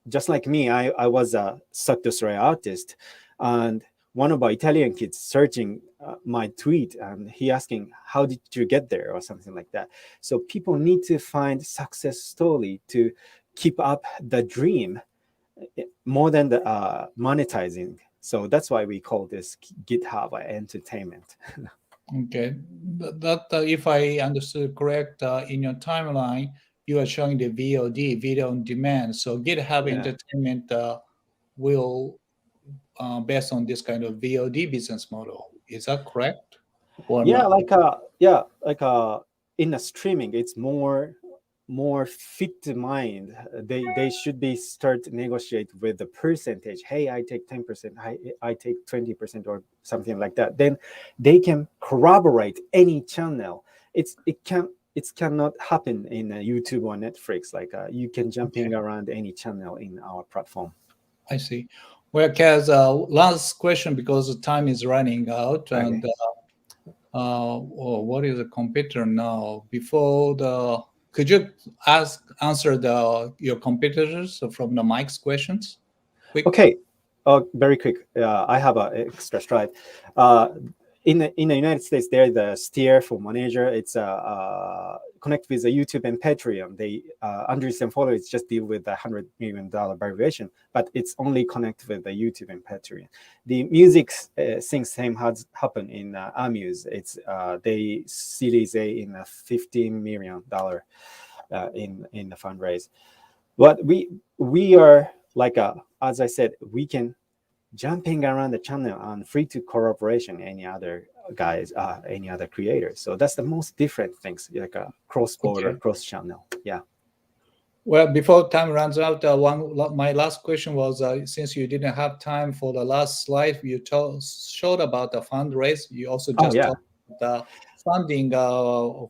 just like me, I was a Cirque artist, and one of our Italian kids searching my tweet, and he asking, how did you get there, or something like that. So people need to find success story to keep up the dream more than the monetizing. So that's why we call this GitHub entertainment. Okay, that if I understood correct, in your timeline, you are showing the VOD, video on demand. So GitHub entertainment will based on this kind of VOD business model. Is that correct? Or not? Like in the streaming, it's more fit to mind. They should be start to negotiate with the percentage. Hey, I take 10%, I take 20% or something like that. Then they can corroborate any channel. It cannot happen in YouTube or Netflix. Like you can jumping around any channel in our platform. I see. Well, Kaz, last question because the time is running out. Okay. And what is a competitor now? Could you answer your competitors from the Mike's questions? Quick. Okay, very quick. I have an extra slide. In the United States, there's the Steer for manager. It's connect with the YouTube and Patreon. They Andrews and followers just deal with the $100 million valuation, but it's only connect with the YouTube and Patreon. The music things same has happened in Amuse. It's they Series A in a $15 million in the fundraise. But we are like as I said, we can jumping around the channel and free to collaboration any other guys, any other creators. So that's the most different things, like a cross-border, cross-channel. Yeah. Well, before time runs out, my last question was, since you didn't have time for the last slide, you showed about the fundraise. You also just talked about the funding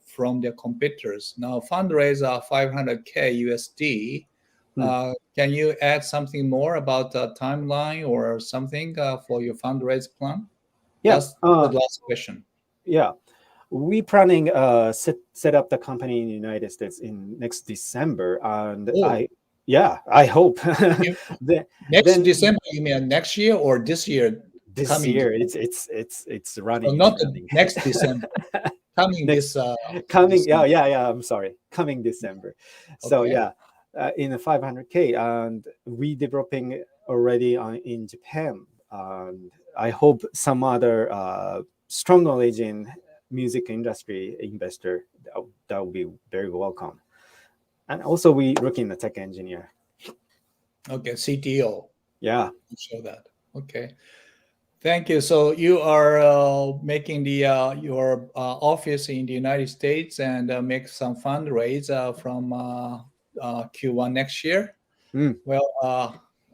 from the competitors. Now, fundraise $500K USD. Can you add something more about the timeline or something for your fundraise plan? Yeah. That's the last question. Yeah. We planning set up the company in the United States in next December, and I hope next December. You mean next year or this year? This year, it's running. Well, not next December. Coming Yeah. I'm sorry. Coming December. So yeah, in the 500K, and we developing already in Japan, and I hope some other strong knowledge in music industry investor that will be very welcome. And also we looking at tech engineer. Okay, CTO. Yeah. Show that. Okay. Thank you. So you are making the your office in the United States and make some fundraise from Q1 next year. Well,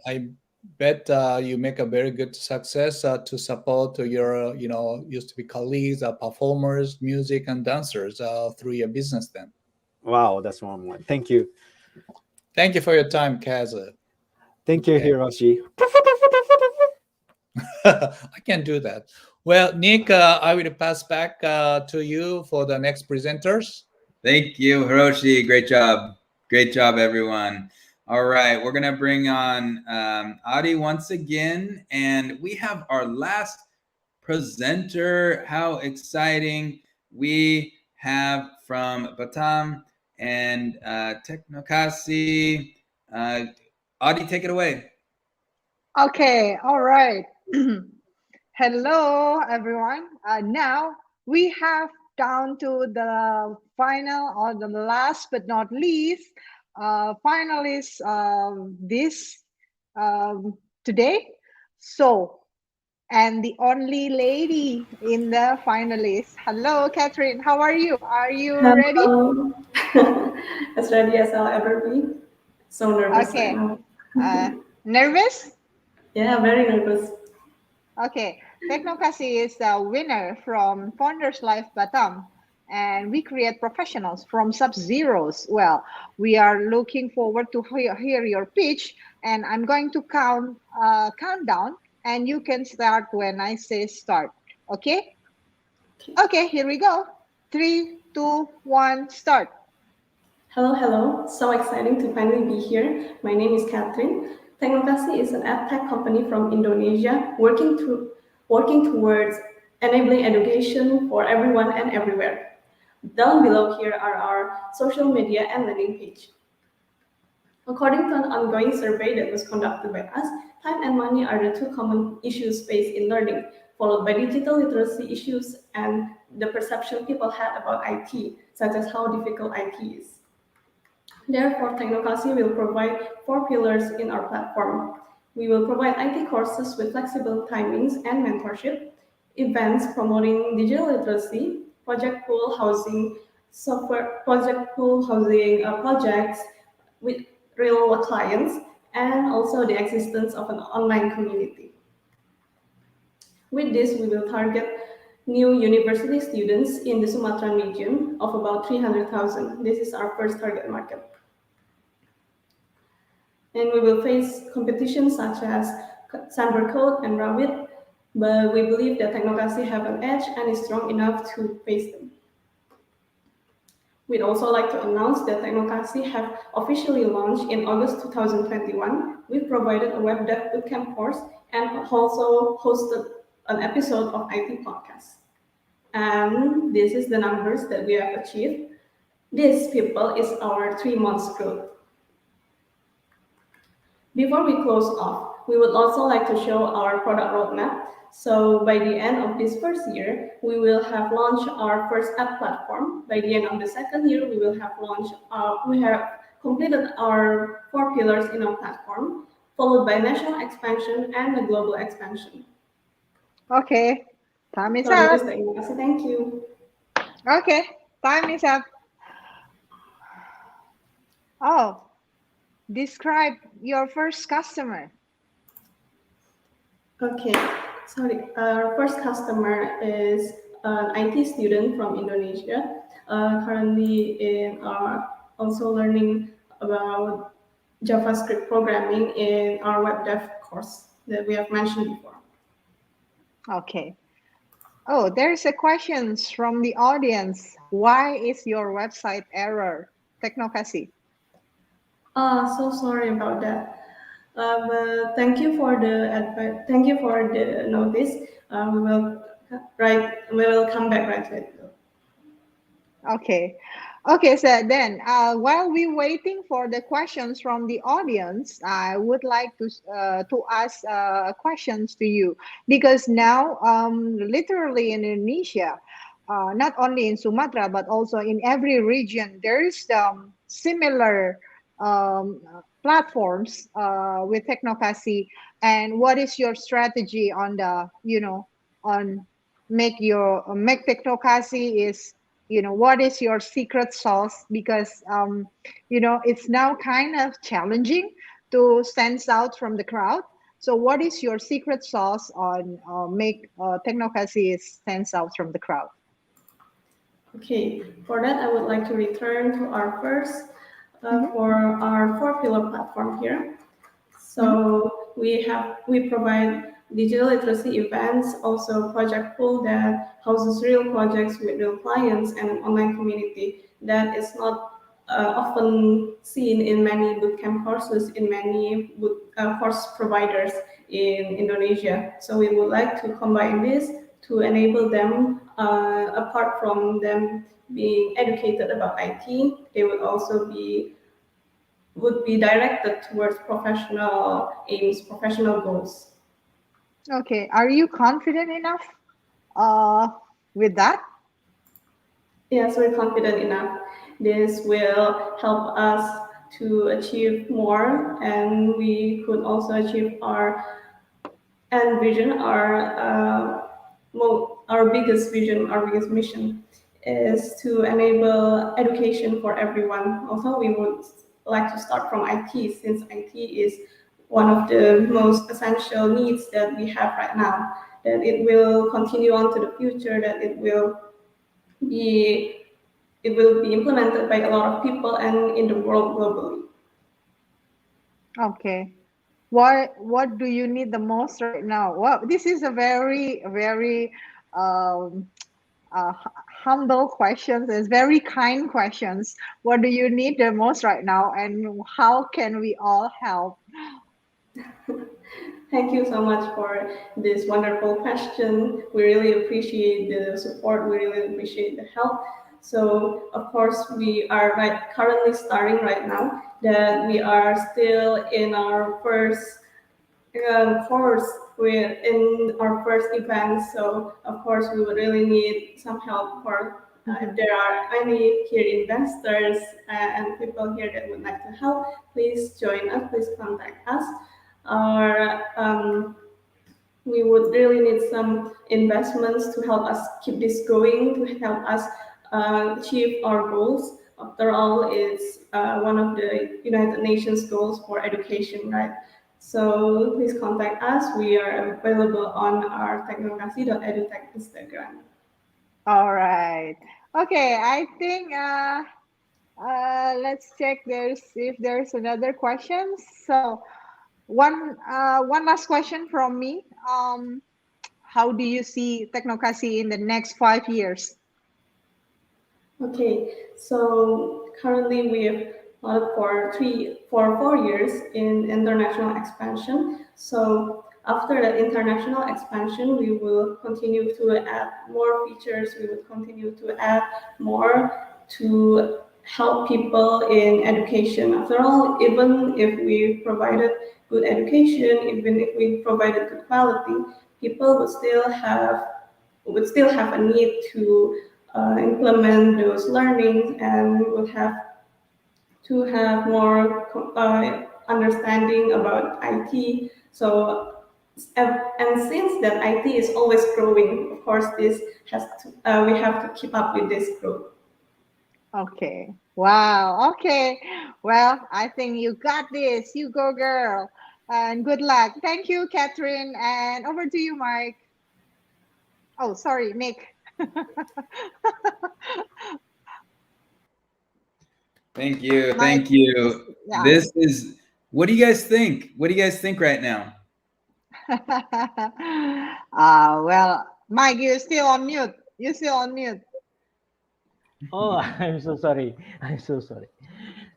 I bet you make a very good success to support your used to be colleagues, performers, music and dancers through your business then. Wow, that's one. Thank you. Thank you for your time, Kaza. Thank you, Hiroshi. I can do that. Well, Nick, I will pass back to you for the next presenters. Thank you, Hiroshi. Great job. Great job, everyone. All right, we're going to bring on Adi once again, and we have our last presenter. How exciting. We have from Batam and Technocasi. Adi, take it away. Okay, all right. Hello, everyone. Now we have down to the final or the last but not least finalists this today. So, and the only lady in the finalists. Hello, Catherine. How are you? Are you ready? As ready as I'll ever be. So nervous right now. Nervous? Yeah, very nervous. Okay, Technocasi is the winner from Founders Life Batam, and we create professionals from sub-zeros. Well, we are looking forward to hear your pitch, and I'm going to count down, and you can start when I say start. Okay? Okay, here we go. 3, 2, 1, start. Hello. So exciting to finally be here. My name is Catherine. Technocasi is an APAC company from Indonesia working towards enabling education for everyone and everywhere. Down below here are our social media and landing page. According to an ongoing survey that was conducted by us, time and money are the two common issues faced in learning, followed by digital literacy issues and the perception people had about IT, such as how difficult IT is. Therefore, Technocasi will provide 4 pillars in our platform. We will provide IT courses with flexible timings and mentorship, events promoting digital literacy, project pool housing, projects with real clients, and also the existence of an online community. With this, we will target new university students in the Sumatran region of about 300,000. This is our first target market. And we will face competition such as Cybercode and Rawit, but we believe that Technocasi have an edge and is strong enough to face them. We'd also like to announce that Technocasi have officially launched in August 2021. We've provided a web dev bootcamp course and also hosted an episode of IT podcast. And this is the numbers that we have achieved. This, people, is our 3 months growth. Before we close off, we would also like to show our product roadmap. So by the end of this first year, we will have launched our first app platform. By the end of the second year, we will have completed our 4 pillars in our platform. followed by national expansion and the global expansion. Okay, time is So up. Mr. Ignasi, thank you. Okay, time is up. Oh, describe your first customer. Okay, sorry. Our first customer is an IT student from Indonesia. Currently, also learning about JavaScript programming in our web dev course that we have mentioned before. Okay. Oh, there's a question from the audience. Why is your website error? Technocasi. So sorry about that. But thank you for the advice. Thank you for the notice. We will come back right away. Okay. Okay, so then while we're waiting for the questions from the audience, I would like to ask questions to you, because now literally in Indonesia, not only in Sumatra but also in every region, there's similar platforms with Technocasi. And what is your strategy on the on make Technocasi is, what is your secret sauce? Because it's now kind of challenging to stand out from the crowd. So what is your secret sauce on make Technocasi stands out from the crowd? Okay, for that I would like to return to our first for our 4-pillar platform here. So we provide digital literacy events, also project pool that houses real projects with real clients, and an online community that is not often seen in many bootcamp courses, in many course providers in Indonesia. So we would like to combine this to enable them, apart from them being educated about IT, they would also be directed towards professional aims, professional goals. Okay, are you confident enough with that? Yes, we're confident enough. This will help us to achieve more, and we could also achieve our end vision, our biggest vision, our biggest mission is to enable education for everyone. Also, we would like to start from IT, since IT is one of the most essential needs that we have right now, that it will continue on to the future, that it will be implemented by a lot of people and in the world globally. Okay. What do you need the most right now? Well, this is a very, very humble questions. It's very kind questions. What do you need the most right now, and how can we all help? Thank you so much for this wonderful question. We really appreciate the support. We really appreciate the help. So, of course, we are currently starting right now, that we are still in our first course, we're in our first event. So, of course, we would really need some help for if there are any here investors and people here that would like to help, please join us, please contact us. We would really need some investments to help us keep this going, to help us achieve our goals. After all, it's one of the United Nations goals for education, right? So please contact us. We are available on our technocasi.edutech Instagram. All right. Okay, I think let's check if there's another question. So one last question from me. How do you see Technocasi in the next 5 years? Okay, so currently we have for 4 years in international expansion. So after that international expansion, we will continue to add more features. We will continue to add more to help people in education. After all, even if we provided good education, even if we provided good quality, people would still have a need to implement those learnings, and we would have to have more understanding about IT. So, and since that IT is always growing, of course, this has to, we have to keep up with this growth. Okay. Wow. Okay. Well, I think you got this. You go, girl. And good luck. Thank you, Catherine. And over to you, Mike. Oh, sorry, Nick. Thank you. Mike, Thank you. yeah. This is, what do you guys think? What do you guys think right now? Well, Mike, you're still on mute. You're still on mute. Oh, I'm so sorry. I'm so sorry.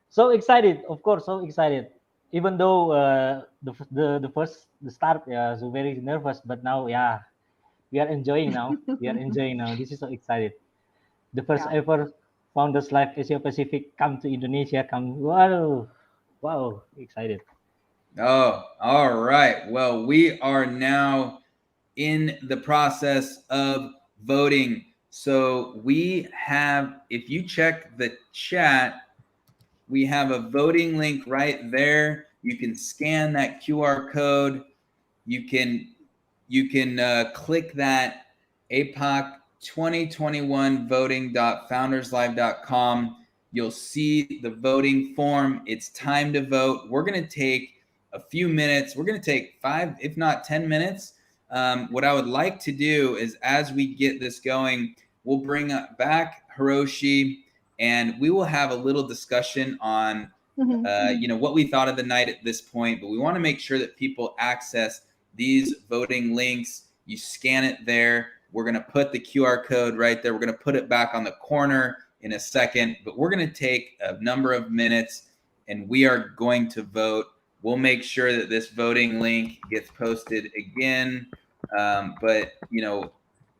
So excited, of course, so excited. Even though the start, yeah, so very nervous, but now, yeah, we are enjoying now. We are enjoying now. This is so excited. The first ever Founders Live Asia Pacific come to Indonesia. Wow, excited. Oh, all right. Well, we are now in the process of voting. So we have, if you check the chat, we have a voting link right there. You can scan that QR code. You can click that APAC 2021 voting.founderslive.com. You'll see the voting form. It's time to vote. We're going to take a few minutes. We're going to take 5, if not 10 minutes. What I would like to do is, as we get this going, we'll bring back Hiroshi, and we will have a little discussion on what we thought of the night at this point. But we want to make sure that people access these voting links. You scan it there. We're going to put the QR code right there. We're going to put it back on the corner in a second, but we're going to take a number of minutes and we are going to vote. We'll make sure that this voting link gets posted again. But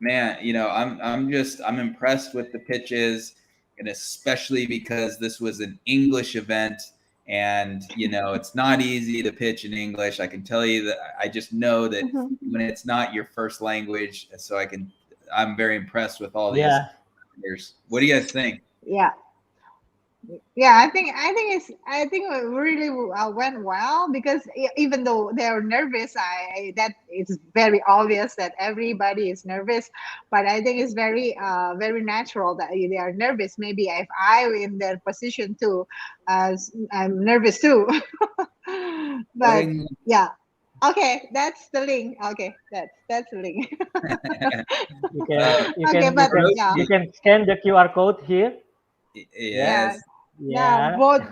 man, I'm impressed with the pitches, and especially because this was an English event. And, it's not easy to pitch in English. I can tell you that. I just know that when it's not your first language. So I'm very impressed with all these. What do you guys think? Yeah. I think it really went well, because even though they're nervous, that it's very obvious that everybody is nervous, but I think it's very natural that they are nervous. Maybe if I were in their position too, I'm nervous too. But yeah. Okay, that's the link. Okay, that's the link. You can scan the QR code here. Yes. Yeah. Vote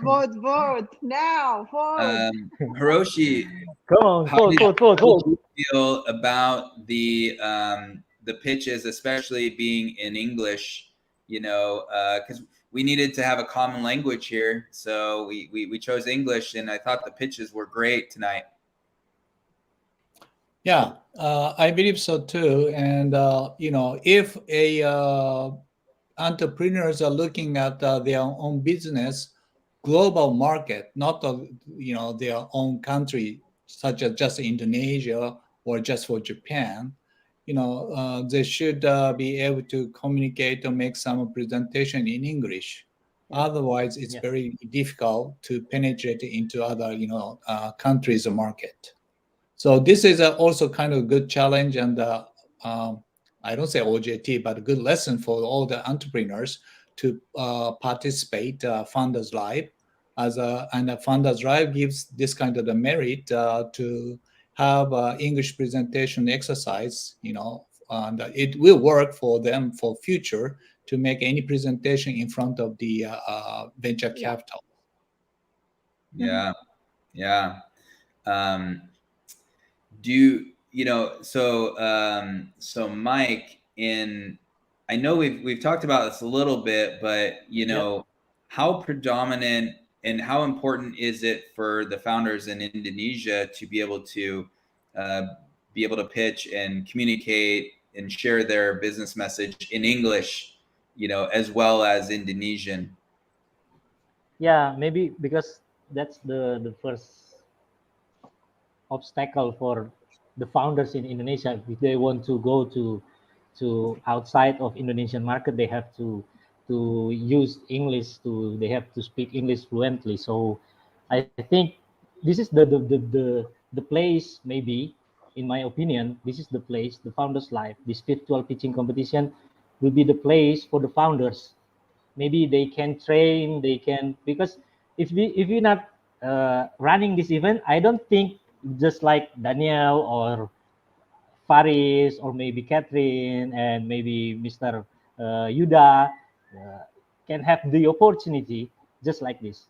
now. Vote. Hiroshi, come on, how do vote. you feel about the pitches, especially being in English? Because we needed to have a common language here, so we chose English, and I thought the pitches were great tonight. Yeah, I believe so too. And if entrepreneurs are looking at their own business, global market, not their own country, such as just Indonesia or just for Japan, they should be able to communicate or make some presentation in English. Otherwise, it's very difficult to penetrate into other countries or market. So this is also kind of a good challenge, and I don't say OJT, but a good lesson for all the entrepreneurs to participate Founders Live. And the Founders Live gives this kind of the merit to have English presentation exercise, and it will work for them for future to make any presentation in front of the venture capital. Yeah. So Mike, I know we've talked about this a little bit, but how predominant and how important is it for the founders in Indonesia to be able to pitch and communicate and share their business message in English, as well as Indonesian? Yeah, maybe because that's the first obstacle for the founders in Indonesia. If they want to go to outside of Indonesian market, they have to use English. They have to speak English fluently. So I think this is the place, maybe, in my opinion, this is the place, the Founders Live, this virtual pitching competition will be the place for the founders. Maybe they can train, they can, because if we're not running this event, I don't think just like Daniel or Faris or maybe Catherine and maybe Mr. Yuda can have the opportunity just like this.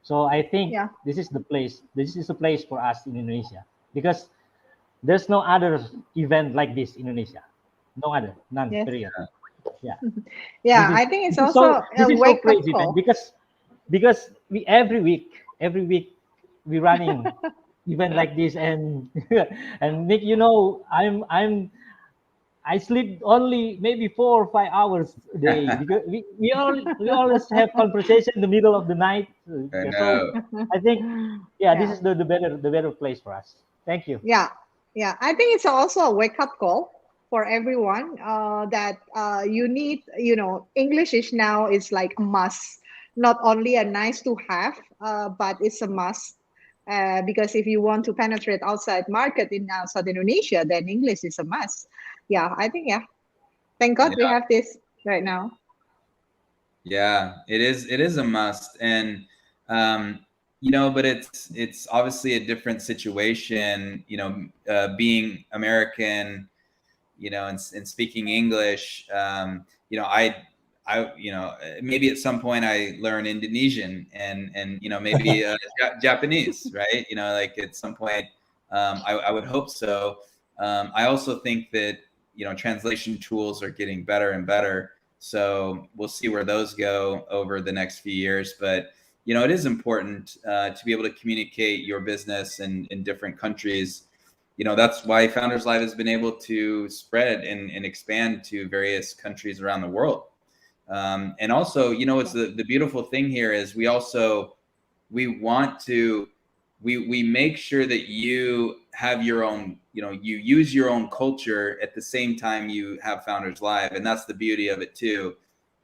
So I think this is the place. This is a place for us in Indonesia because there's no other event like this in Indonesia. No other, none. Yes. Period. Yeah. Yeah, I think it's also a wake up call because we every week we running event like this and and Nick, you know, I sleep only maybe 4 or 5 hours a day because we always have conversation in the middle of the night. So I think this is the better place for us. Thank you. Yeah, I think it's also a wake up call for everyone that you need, you know, English is now is like a must, not only a nice to have, but it's a must. Because if you want to penetrate outside market in South Indonesia, then English is a must. Yeah, I think thank God we have this right now. Yeah, it is a must, and you know, but it's obviously a different situation, you know, being American, you know, and speaking English. You know, I you know, maybe at some point I learn Indonesian and you know, maybe Japanese, right? You know, like at some point I would hope so. I also think that, you know, translation tools are getting better and better. So we'll see where those go over the next few years. But, you know, it is important to be able to communicate your business in different countries. You know, that's why Founders Live has been able to spread and expand to various countries around the world. And also, you know, it's the beautiful thing here is we want to, we make sure that you have your own, you know, you use your own culture at the same time you have Founders Live. And that's the beauty of it too.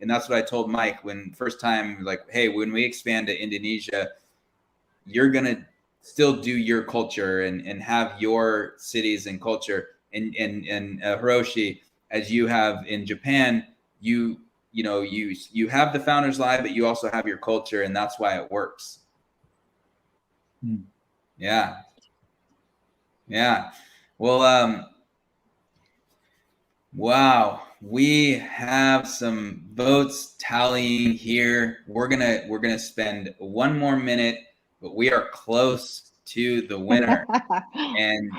And that's what I told Mike when first time, like, hey, when we expand to Indonesia, you're going to still do your culture and have your cities and culture. And Hiroshi, as you have in Japan, you know, you have the Founders Live, but you also have your culture, and that's why it works. Yeah. Well, wow, we have some votes tallying here. We're gonna spend one more minute, but we are close to the winner. And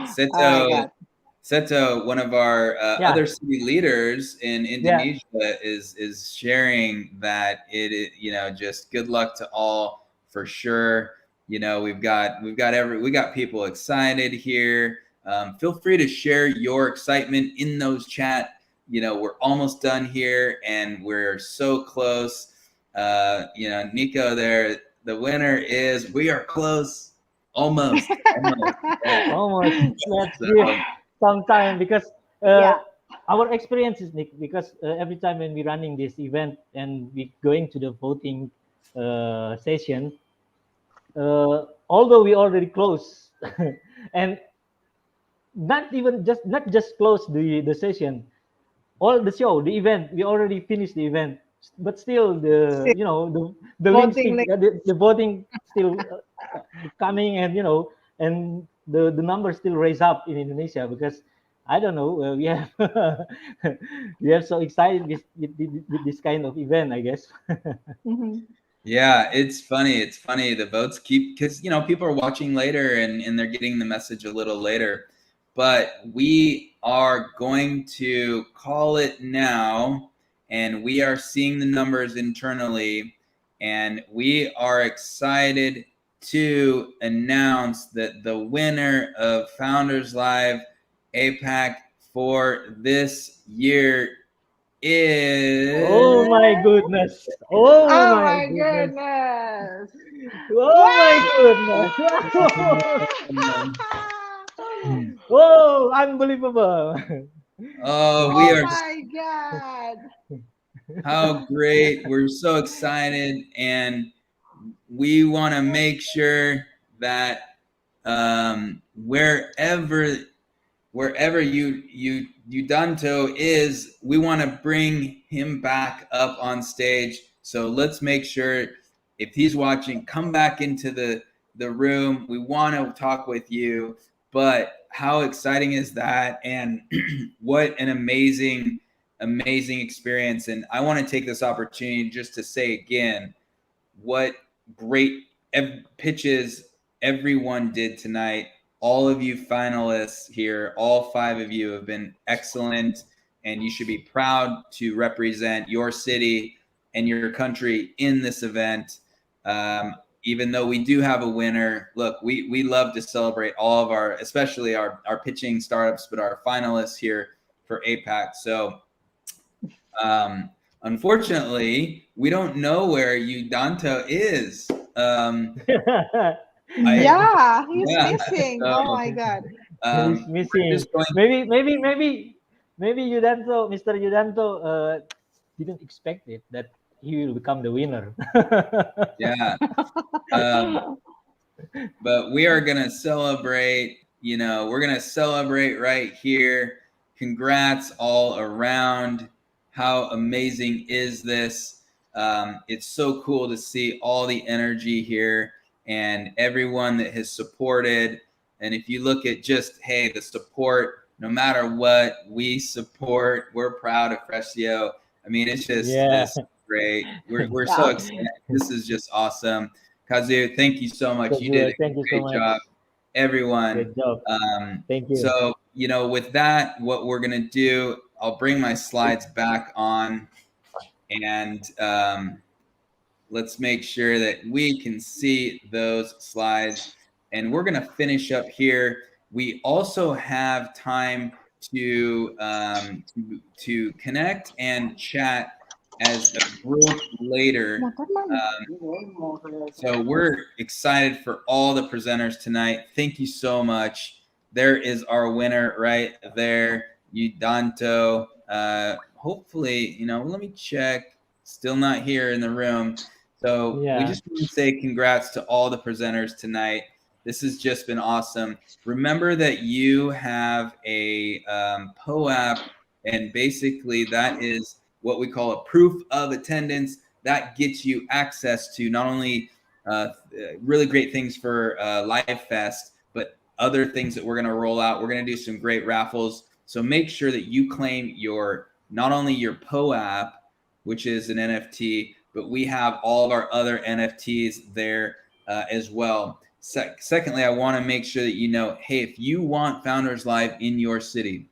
Seto, one of our other city leaders in Indonesia, is sharing that it, you know, just good luck to all for sure. You know, we got people excited here. Feel free to share your excitement in those chat. You know, we're almost done here and we're so close. You know, Nico there, the winner is, we are close. Almost. Let's give some time because our experience is, Nick, because every time when we're running this event and we going to the voting session, although we already close and not just close the session, all the show, the event, we already finished the event, but still the you know the voting still coming, and you know, and the number still raise up in Indonesia because I don't know, we have we are so excited with this kind of event, I guess. Yeah, it's funny. The votes keep, because, you know, people are watching later and they're getting the message a little later. But we are going to call it now, and we are seeing the numbers internally, and we are excited to announce that the winner of Founders Live APAC for this year is... Oh my goodness. Oh my goodness. Oh, unbelievable. Oh, we are... my God. How great. We're so excited, and we want to make sure that wherever Yudanto is, we want to bring him back up on stage. So let's make sure, if he's watching, come back into the room. We want to talk with you. But how exciting is that? And what an amazing experience. And I want to take this opportunity just to say again, what great pitches everyone did tonight. All of you finalists here, all 5 of you have been excellent, and you should be proud to represent your city and your country in this event. Even though we do have a winner, look, we love to celebrate all of our, especially our pitching startups, but our finalists here for APAC. So unfortunately, we don't know where Yudanto is. He's missing. Oh my God. He's missing. Maybe Yudanto, Mr. Yudanto, didn't expect it that he will become the winner. But we are gonna celebrate. We're gonna celebrate right here. Congrats all around. How amazing is this? It's so cool to see all the energy here and everyone that has supported. And if you look at just, hey, the support, no matter what, we support. We're proud of Frazio. I mean, it's just it's great. We're so excited. This is just awesome. Kazu, thank you so much. You did a great job. Everyone. Good job. Thank you. So, with that, what we're going to do, I'll bring my slides back on, and let's make sure that we can see those slides. And we're going to finish up here. We also have time to connect and chat as a group later. So we're excited for all the presenters tonight. Thank you so much. There is our winner right there, Yudanto. Hopefully, let me check. Still not here in the room. So we just want to say congrats to all the presenters tonight. This has just been awesome. Remember that you have a POAP, and basically that is what we call a proof of attendance. That gets you access to not only really great things for Live Fest, but other things that we're going to roll out. We're going to do some great raffles. So make sure that you claim not only your POAP, which is an NFT, but we have all of our other NFTs there as well. Secondly, I want to make sure that hey, if you want Founders Live in your city,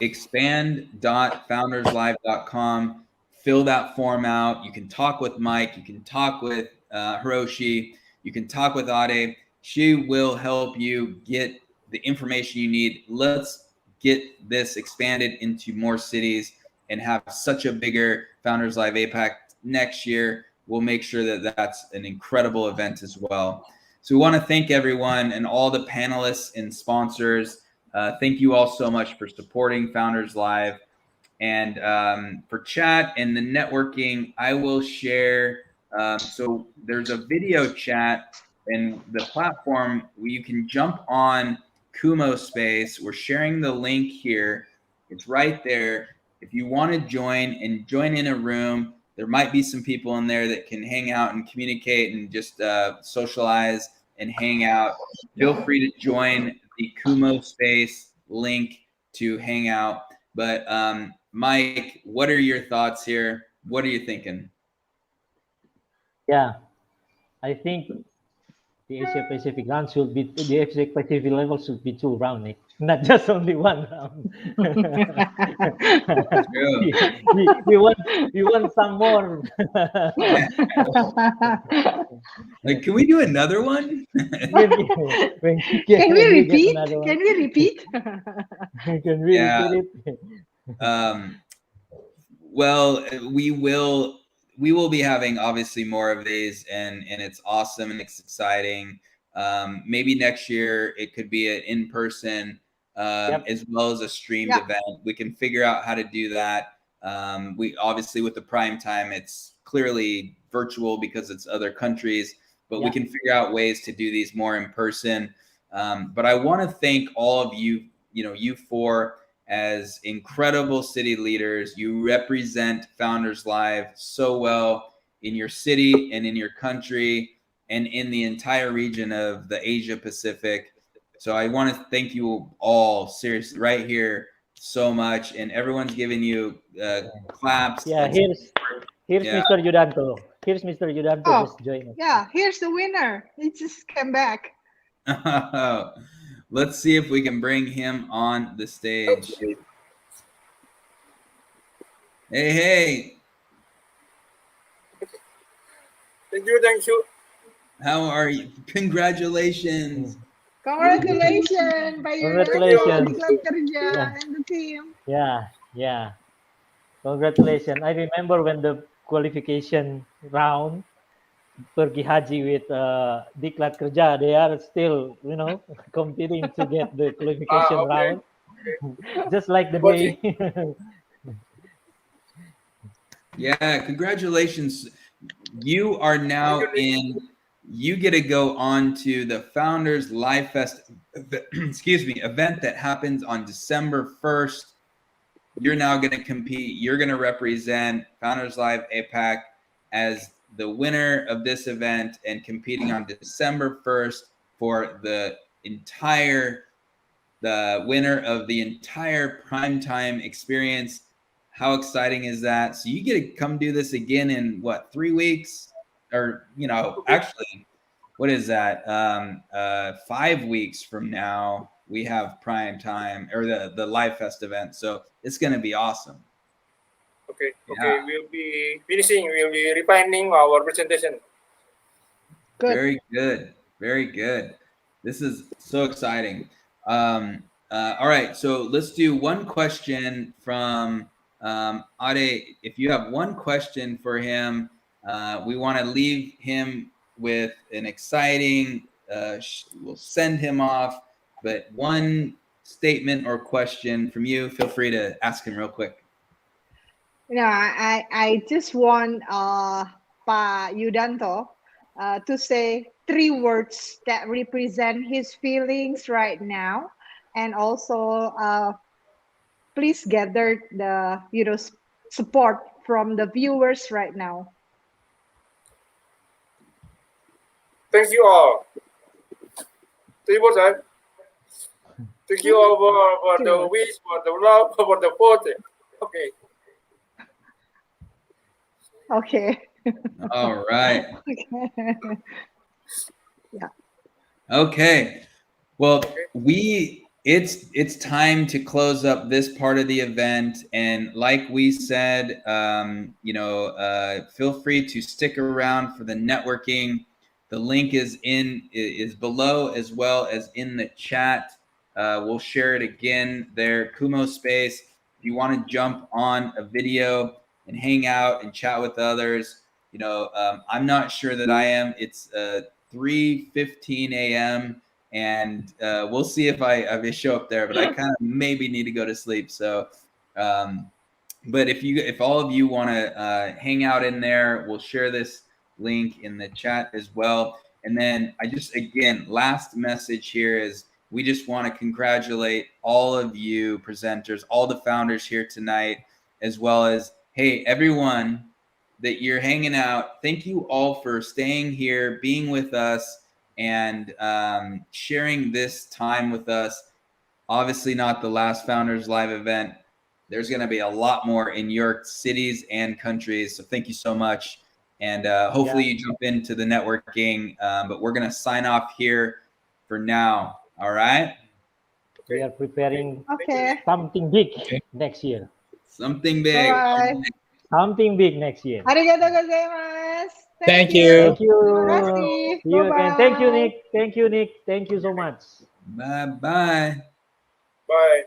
expand.founderslive.com, fill that form out. You can talk with Mike, you can talk with Hiroshi, you can talk with Ade. She will help you get the information you need. Let's get this expanded into more cities and have such a bigger Founders Live APAC next year. We'll make sure that that's an incredible event as well. So we want to thank everyone and all the panelists and sponsors. Thank you all so much for supporting Founders Live. And for chat and the networking, I will share. So there's a video chat and the platform where you can jump on Kumo Space. We're sharing the link here. It's right there. If you want to join in a room, there might be some people in there that can hang out and communicate and just socialize and hang out. Feel free to join the Kumo Space link to hang out. But Mike, what are your thoughts here? What are you thinking? Yeah, I think the Asia Pacific round should be, the Asia Pacific level should be 2 rounds, not just only 1 round. we want some more. Like, can we do another one? Can we repeat? Can we repeat? Can we repeat it? Well, we will be having obviously more of these, and it's awesome and it's exciting. Maybe next year it could be an in-person as well as a streamed event. We can figure out how to do that. We obviously, with the prime time, it's clearly virtual because it's other countries, but we can figure out ways to do these more in person. But I want to thank all of you, you four as incredible city leaders. You represent Founders Live so well in your city and in your country and in the entire region of the Asia Pacific. So I want to thank you all seriously right here so much, and everyone's giving you claps. Yeah, here's Mr. Yudanto. Here's Mr. Yudanto just joined us. Yeah, here's the winner. He just came back. Let's see if we can bring him on the stage. Hey. Thank you. How are you? Congratulations. Congratulations by your Congratulations. Kerja and the team. Yeah. Congratulations. I remember when the qualification round, Pergi Haji with Diklat Kerja, they are still, competing to get the qualification round. Just like the day. Yeah, congratulations. You are now you get to go on to the Founders Live Fest, event that happens on December 1st. You're now going to compete. You're going to represent Founders Live APAC as the winner of this event and competing on December 1st for the winner of the entire primetime experience. How exciting is that? So you get to come do this again in 3 weeks? Or, actually, what is that? 5 weeks from now, we have prime time or the Live Fest event. So it's going to be awesome. Okay. We'll be finishing. We'll be refining our presentation. Good. Very good. This is so exciting. All right. So let's do one question from Ade. If you have one question for him, we want to leave him with an exciting, we'll send him off, but one statement or question from you, feel free to ask him real quick. I just want Pak Yudanto to say 3 words that represent his feelings right now, and also please gather the support from the viewers right now. Thank you all. 3 words, right? Thank you all for the wish, for the love, for the support. Okay. All right. Yeah. Okay. Well, it's time to close up this part of the event, and like we said, feel free to stick around for the networking. The link is below as well as in the chat. We'll share it again there. Kumo space. If you want to jump on a video and hang out and chat with others, I'm not sure that I am. It's 3:15 a.m. and we'll see if I show up there, but I kind of maybe need to go to sleep. So, but if all of you want to hang out in there, we'll share this link in the chat as well. And then last message here is we just want to congratulate all of you presenters, all the founders here tonight, as well as, hey, everyone that you're hanging out. Thank you all for staying here, being with us, and sharing this time with us. Obviously not the last Founders Live event. There's going to be a lot more in your cities and countries. So thank you so much. And hopefully you jump into the networking. But we're going to sign off here for now. All right? We are preparing something big next year. Something big. Bye. Something big next year. Arigatou gozaimasu. Thank you. Terima kasih. And thank you, Nick. Thank you so much. Bye-bye. Bye.